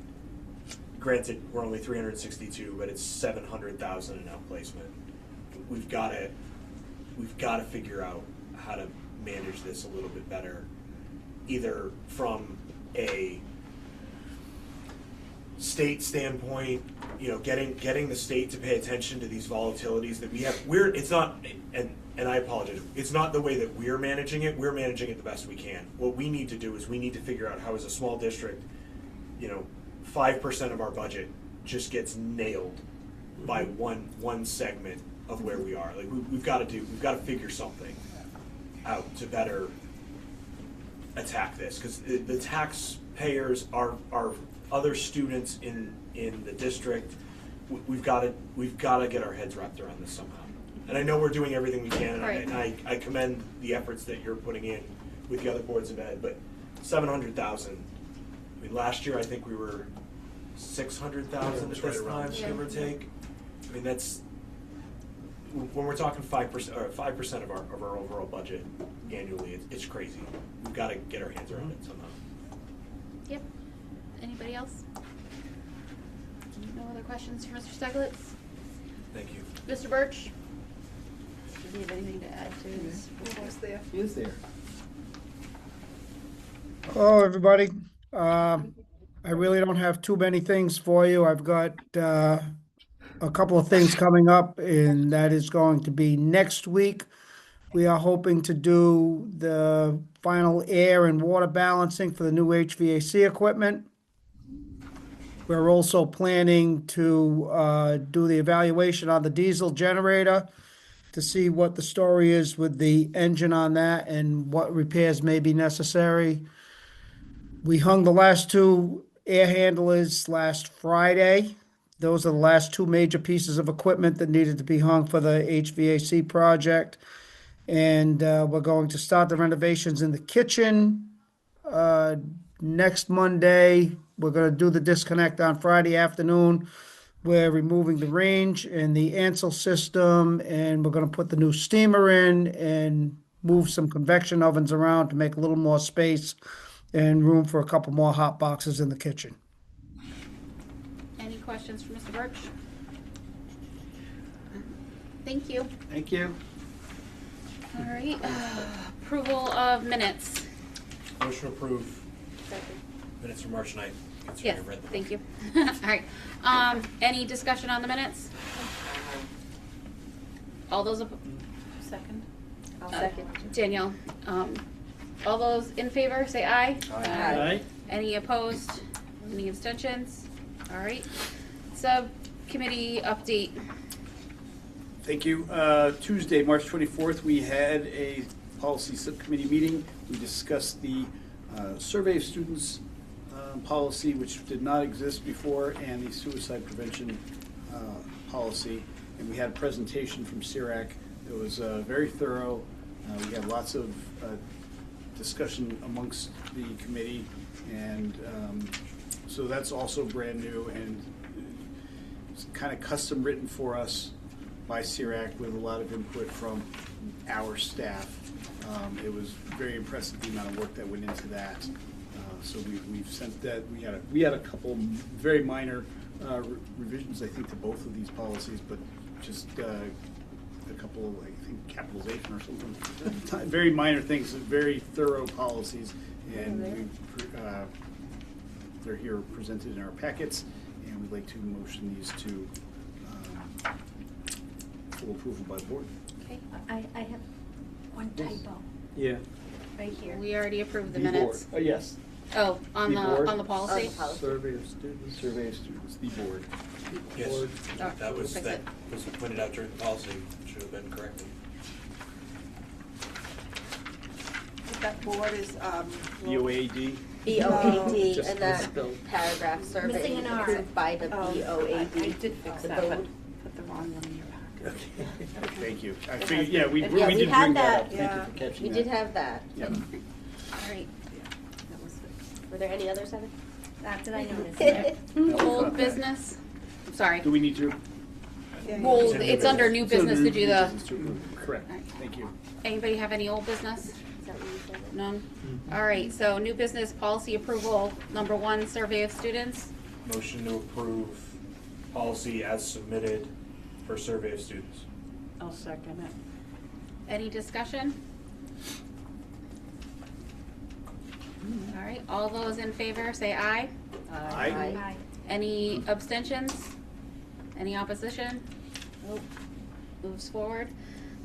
granted, we're only 362, but it's 700,000 in outplacement. We've got to figure out how to manage this a little bit better, either from a state standpoint, getting the state to pay attention to these volatilities that we have. It's not, and I apologize, it's not the way that we're managing it. We're managing it the best we can. What we need to do is we need to figure out how, as a small district, 5% of our budget just gets nailed by one segment of where we are. Like we've got to figure something out to better attack this, because the taxpayers are other students in the district. We've got to get our heads wrapped around this somehow. And I know we're doing everything we can, and I commend the efforts that you're putting in with the other boards of ed. But 700,000. I mean, last year I think we were 600,000 at this time, give or take. I mean, that's when we're talking 5% or 5% of our overall budget annually. It's crazy. We've got to get our hands around it somehow. Yep. Anybody else? No other questions for Mr. Steglitz? Thank you. Mr. Birch? Does he have anything to add to his report? There. He is there. Hello, everybody. I really don't have too many things for you. I've got a couple of things coming up, and that is going to be next week. We are hoping to do the final air and water balancing for the new HVAC equipment. We're also planning to do the evaluation on the diesel generator to see what the story is with the engine on that and what repairs may be necessary. We hung the last two air handlers last Friday. Those are the last two major pieces of equipment that needed to be hung for the HVAC project. And we're going to start the renovations in the kitchen next Monday, We're gonna do the disconnect on Friday afternoon. We're removing the range and the Ansel system, and we're gonna put the new steamer in and move some convection ovens around to make a little more space and room for a couple more hot boxes in the kitchen. Any questions for Mr. Birch? Thank you. Thank you. All right, approval of minutes. Motion to approve minutes from March 9th. That's Yes, right, I read them. thank you. All right, any discussion on the minutes? All those, second? I'll second. Danielle, all those in favor, say aye. Aye. Any opposed? Any abstentions? All right, subcommittee update. Thank you. Tuesday, March 24th, we had a policy subcommittee meeting. We discussed the survey of students policy, which did not exist before, and the suicide prevention policy. And we had a presentation from CIRAC. It was very thorough. We had lots of discussion amongst the committee, and so that's also brand new and it's kind of custom written for us by CIRAC with a lot of input from our staff. It was very impressive the amount of work that went into that. So we've sent that. We had a couple very minor revisions, I think, to both of these policies, but just a couple, I think, capitalization or something. Very minor things, very thorough policies, and they're here presented in our packets, and we'd like to motion these to full approval by the board. Okay, I have one typo Yeah. right here. We already approved the The minutes. board. Yes. Oh, on The the board. policy? Survey of students. Survey of students, the board. Yes, Oh, that was fix it. pointed out during the policy, should have been corrected. That board is, BOAD. BOAD, Just and that misspelled. paragraph survey Missing an R. approved by the BOAD. I did fix The that, but board. put the wrong one in your packet. Okay, thank you. I figured, yeah, we Yeah, did we had bring that up. that. Thank you for catching We that. did have that. Yep. All right. Were there any others, Heather? Not that I noticed. Old business, sorry. Do we need to? Well, it's under new business to do the, Correct, thank you. anybody have any old business? Is that what you said? None? All right, so new business policy approval, number 1, survey of students. Motion to approve policy as submitted for survey of students. I'll second it. Any discussion? All right, all those in favor, say aye. Aye. Any abstentions? Any opposition? Nope. Moves forward.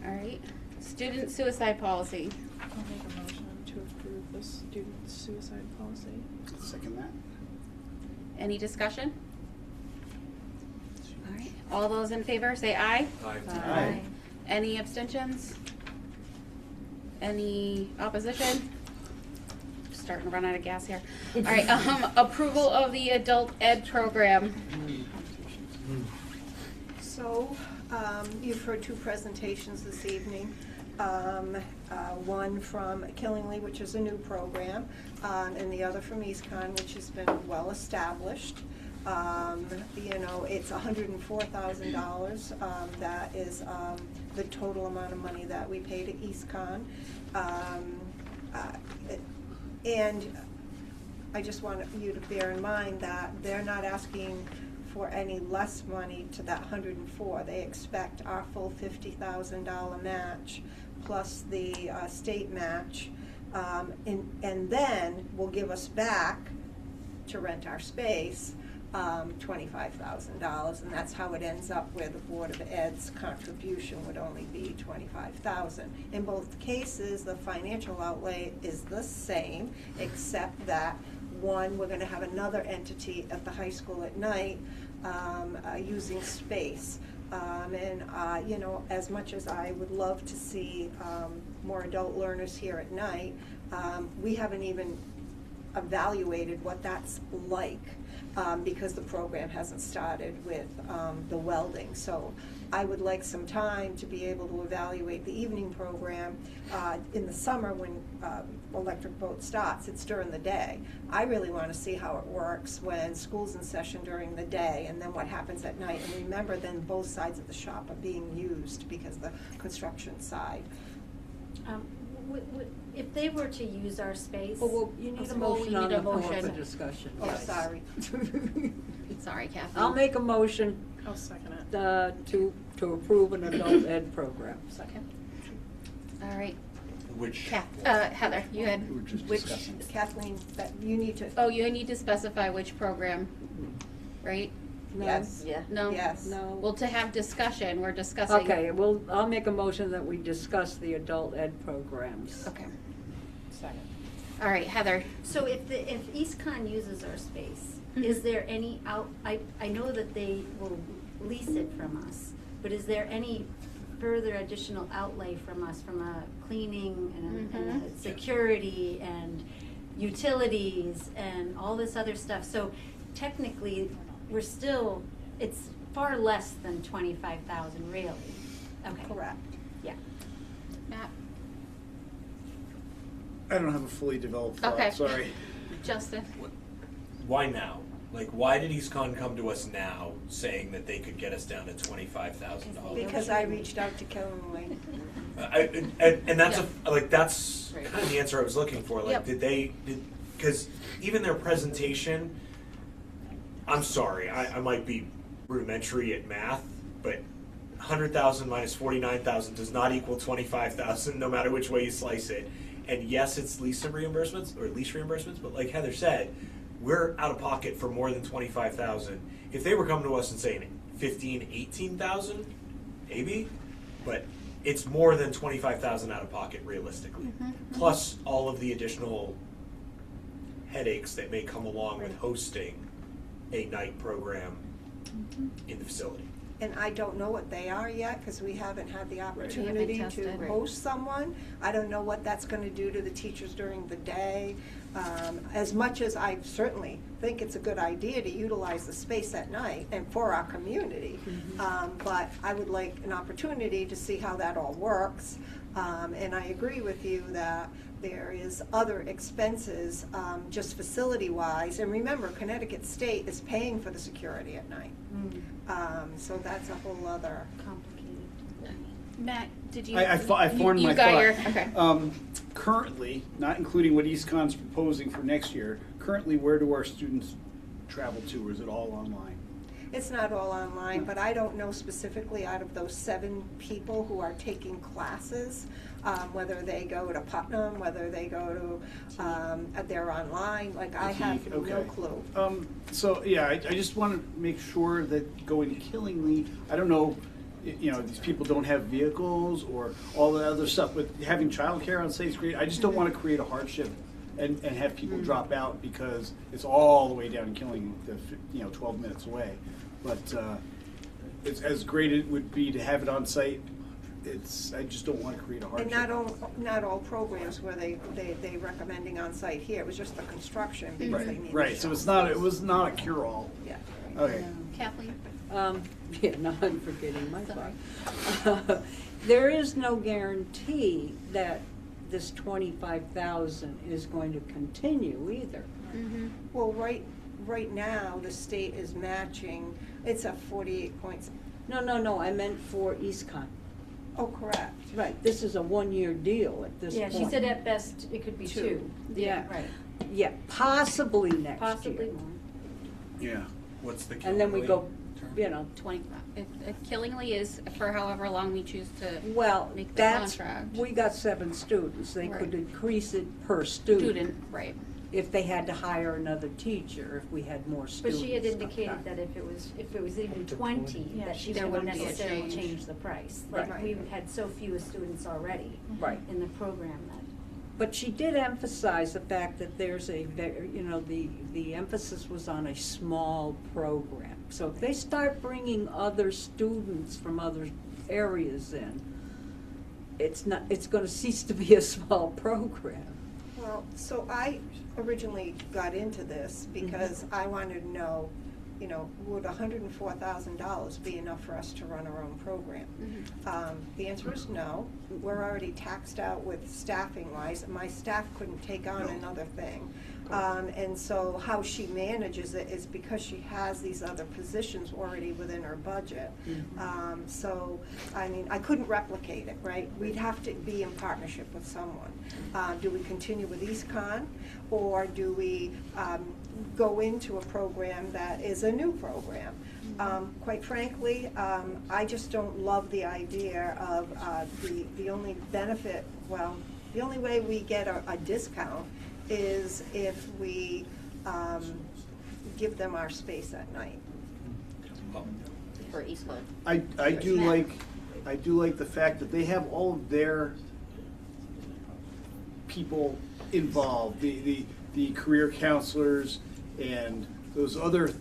All right, student suicide policy. I'll make a motion to approve the student suicide policy. Second that. Any discussion? All right, all those in favor, say aye. Aye. Any abstentions? Any opposition? Starting to run out of gas here. All right, approval of the adult ed program. So, you've heard 2 presentations this evening. One from Killingly, which is a new program, and the other from EastCon, which has been well established. You know, it's $104,000. That is the total amount of money that we pay to EastCon. And I just want you to bear in mind that they're not asking for any less money to that 104. They expect our full $50,000 match plus the state match, and then will give us back to rent our space $25,000, and that's how it ends up where the Board of Ed's contribution would only be $25,000. In both cases, the financial outlay is the same, except that one, we're gonna have another entity at the high school at night using space. You know, as much as I would love to see more adult learners here at night, we haven't even evaluated what that's like, because the program hasn't started with the welding. So I would like some time to be able to evaluate the evening program. In the summer when Electric Boat starts, it's during the day. I really want to see how it works when school's in session during the day, and then what happens at night. And remember, then both sides of the shop are being used because the construction side. If they were to use our space. Well, you need a motion on the floor for discussion. Oh, Yes. sorry. Sorry, Kathy. I'll make a motion. I'll second it. To approve an adult ed program. Second. All right. Which? Heather, you had We were just which? discussing. Kathleen, that you need to. Oh, you need to specify which program, right? No. Yes. Yeah. No? Yes. No. Well, to have discussion, we're discussing. Okay, well, I'll make a motion that we discuss the adult ed programs. Okay. Second. All right, Heather. So if EastCon uses our space, Mhm. is there any I know that they will lease it from us, but is there any further additional outlay from us from a cleaning and a security and utilities and all this other stuff? So technically, it's far less than 25,000 really. Okay. Correct. Yeah. Matt. I don't have a fully developed thought, Okay. sorry. Justin. Why now? Like, why did EastCon come to us now saying that they could get us down to $25,000? Because I reached out to Kelly. And that's that's Right. kind of the answer I was looking for. Like, Yep. because even their presentation, I'm sorry, I might be rudimentary at math, but 100,000 minus 49,000 does not equal 25,000, no matter which way you slice it. And yes, it's lease reimbursements, but like Heather said, we're out of pocket for more than 25,000. If they were coming to us and saying 15, 18,000, maybe, but it's more than 25,000 out of pocket realistically. Plus all of the additional headaches that may come along with hosting a night program in the facility. And I don't know what they are yet, because we haven't had the opportunity to tested. host someone. I don't know what that's gonna do to the teachers during the day. As much as I certainly think it's a good idea to utilize the space at night and for our community. But I would like an opportunity to see how that all works. And I agree with you that there is other expenses, just facility-wise. And remember, Connecticut State is paying for the security at night. So that's a whole other. Complicated. Matt, did you? I formed you my got thought. your, okay. Currently, not including what EastCon's proposing for next year, currently where do our students travel to, or is it all online? It's not all online, but I don't know specifically out of those 7 people who are taking classes, whether they go to Putnam, whether they go to, they're online, like I have no Okay. clue. So, yeah, I just want to make sure that going to Killingly, I don't know, these people don't have vehicles or all the other stuff, but having childcare on site is great. I just don't want to create a hardship and have people drop out because it's all the way down in Killing, 12 minutes away. But it's as great it would be to have it on site. I just don't want to create a hardship. And not all programs were they recommending on site here. It was just the construction because they needed. Right. So it was not a cure-all. Yeah. Okay. Kathleen. Yeah, now I'm forgetting my thought. There is no guarantee that this 25,000 is going to continue either. Well, right now, the state is matching, it's a 48 points. No, I meant for EastCon. Oh, correct. Right, this is a one-year deal at this point. Yeah, she said at best it could be 2. Yeah. Right. Yeah, possibly next year. Possibly more. Yeah. What's the And then we go, 20. If Killingly is for however long we choose to well, make the that's, contract. we got 7 students. They could increase it per student. Right. If they had to hire another teacher, if we had more But students. she had indicated that if it was even 20, that she there wouldn't wouldn't be a necessarily change. change the price. Like, Right. we've had so few students already Right. in the program that. But she did emphasize the fact that there's the emphasis was on a small program. So if they start bringing other students from other areas in, it's going to cease to be a small program. Well, so I originally got into this because I wanted to know, you know, would $104,000 be enough for us to run our own program? The answer is no. We're already taxed out with staffing wise. My staff couldn't take on another thing. And so how she manages it is because she has these other positions already within her budget. So, I mean, I couldn't replicate it, right? We'd have to be in partnership with someone. Do we continue with EastCon, or do we go into a program that is a new program? Quite frankly, I just don't love the idea of the only benefit, well, the only way we get a discount is if we give them our space at night. For EastCon. I do like the fact that they have all of their people involved, the career counselors and those other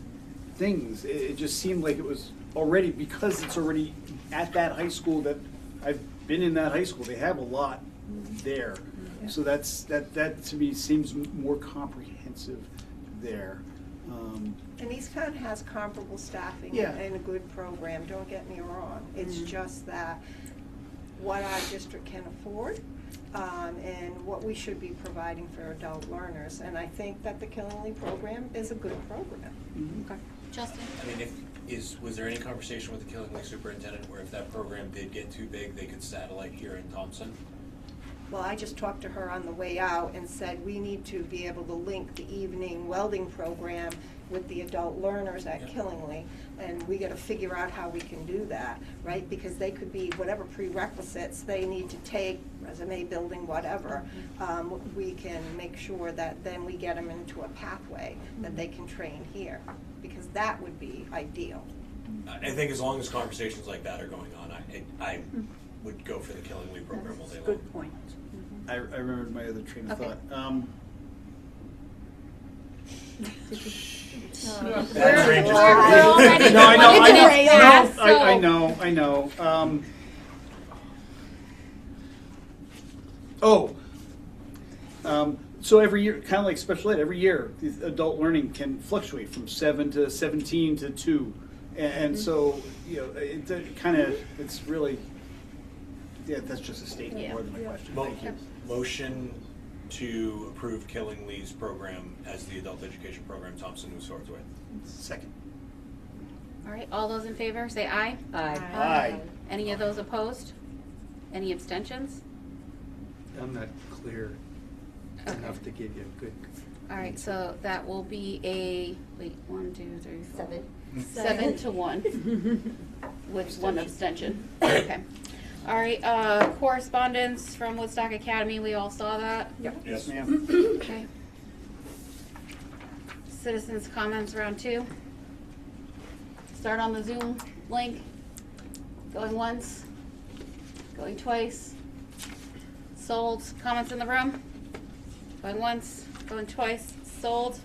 things. It just seemed like it was already, because it's already at that high school that I've been in that high school, they have a lot there. So that to me seems more comprehensive there. And EastCon has comparable staffing and a good program, don't get me wrong. It's just that what our district can afford and what we should be providing for adult learners. And I think that the Killingley program is a good program. Okay. Justin? I mean, was there any conversation with the Killingley superintendent where if that program did get too big, they could satellite here in Thompson? Well, I just talked to her on the way out and said we need to be able to link the evening welding program with the adult learners at Killingley, and we got to figure out how we can do that, right? Because they could be whatever prerequisites they need to take, resume building, whatever. We can make sure that then we get them into a pathway that they can train here, because that would be ideal. I think as long as conversations like that are going on, I would go for the Killingley program all day long. Good point. I remembered my other train of thought. We're already No, I know, going into this fast, so- I know. So every year, kind of like special ed, every year, the adult learning can fluctuate from 7 to 17 to 2. And so, you know, it's really, that's just a statement more than a question. Thank you. Motion to approve Killingley's program as the adult education program Thompson moves forward with. Second. All right, all those in favor, say aye. Aye. Any of those opposed? Any abstentions? I'm not clear enough to give you a good. All right, so that will be a, 1, 2, 3, 4. 7 to 1 with one abstention. Okay. All right, correspondence from Woodstock Academy, we all saw that? Yep. Yes, ma'am. Okay. Citizens' comments, round 2. Start on the Zoom link. Going once, going twice. Sold. Comments in the room? Going once, going twice. Sold.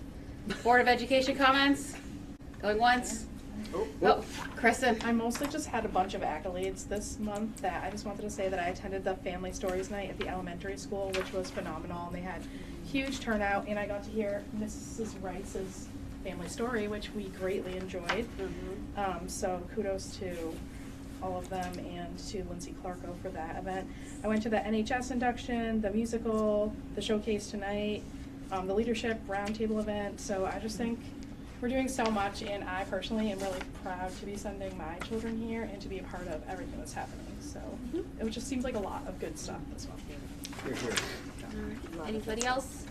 Board of Education comments? Going once. Oh, Kristen. I mostly just had a bunch of accolades this month that I just wanted to say that I attended the Family Stories Night at the elementary school, which was phenomenal, and they had huge turnout, and I got to hear Mrs. Rice's family story, which we greatly enjoyed. So kudos to all of them and to Lindsay Clarko for that event. I went to the NHS induction, the musical, the showcase tonight, the leadership roundtable event, so I just think we're doing so much, and I personally am really proud to be sending my children here and to be a part of everything that's happening. So it just seems like a lot of good stuff this month. All right. Anybody else?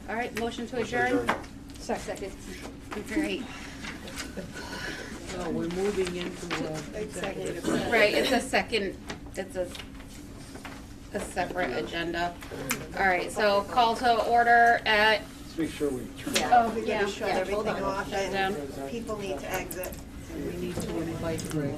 All right, motion to adjourn. Second. Great. So we're moving into executive session. Right, it's a second, it's a separate agenda. All right, so call to order at. Let's make sure we turn it Oh, We yeah. gotta shut everything off and people need to exit. We need to invite Greg.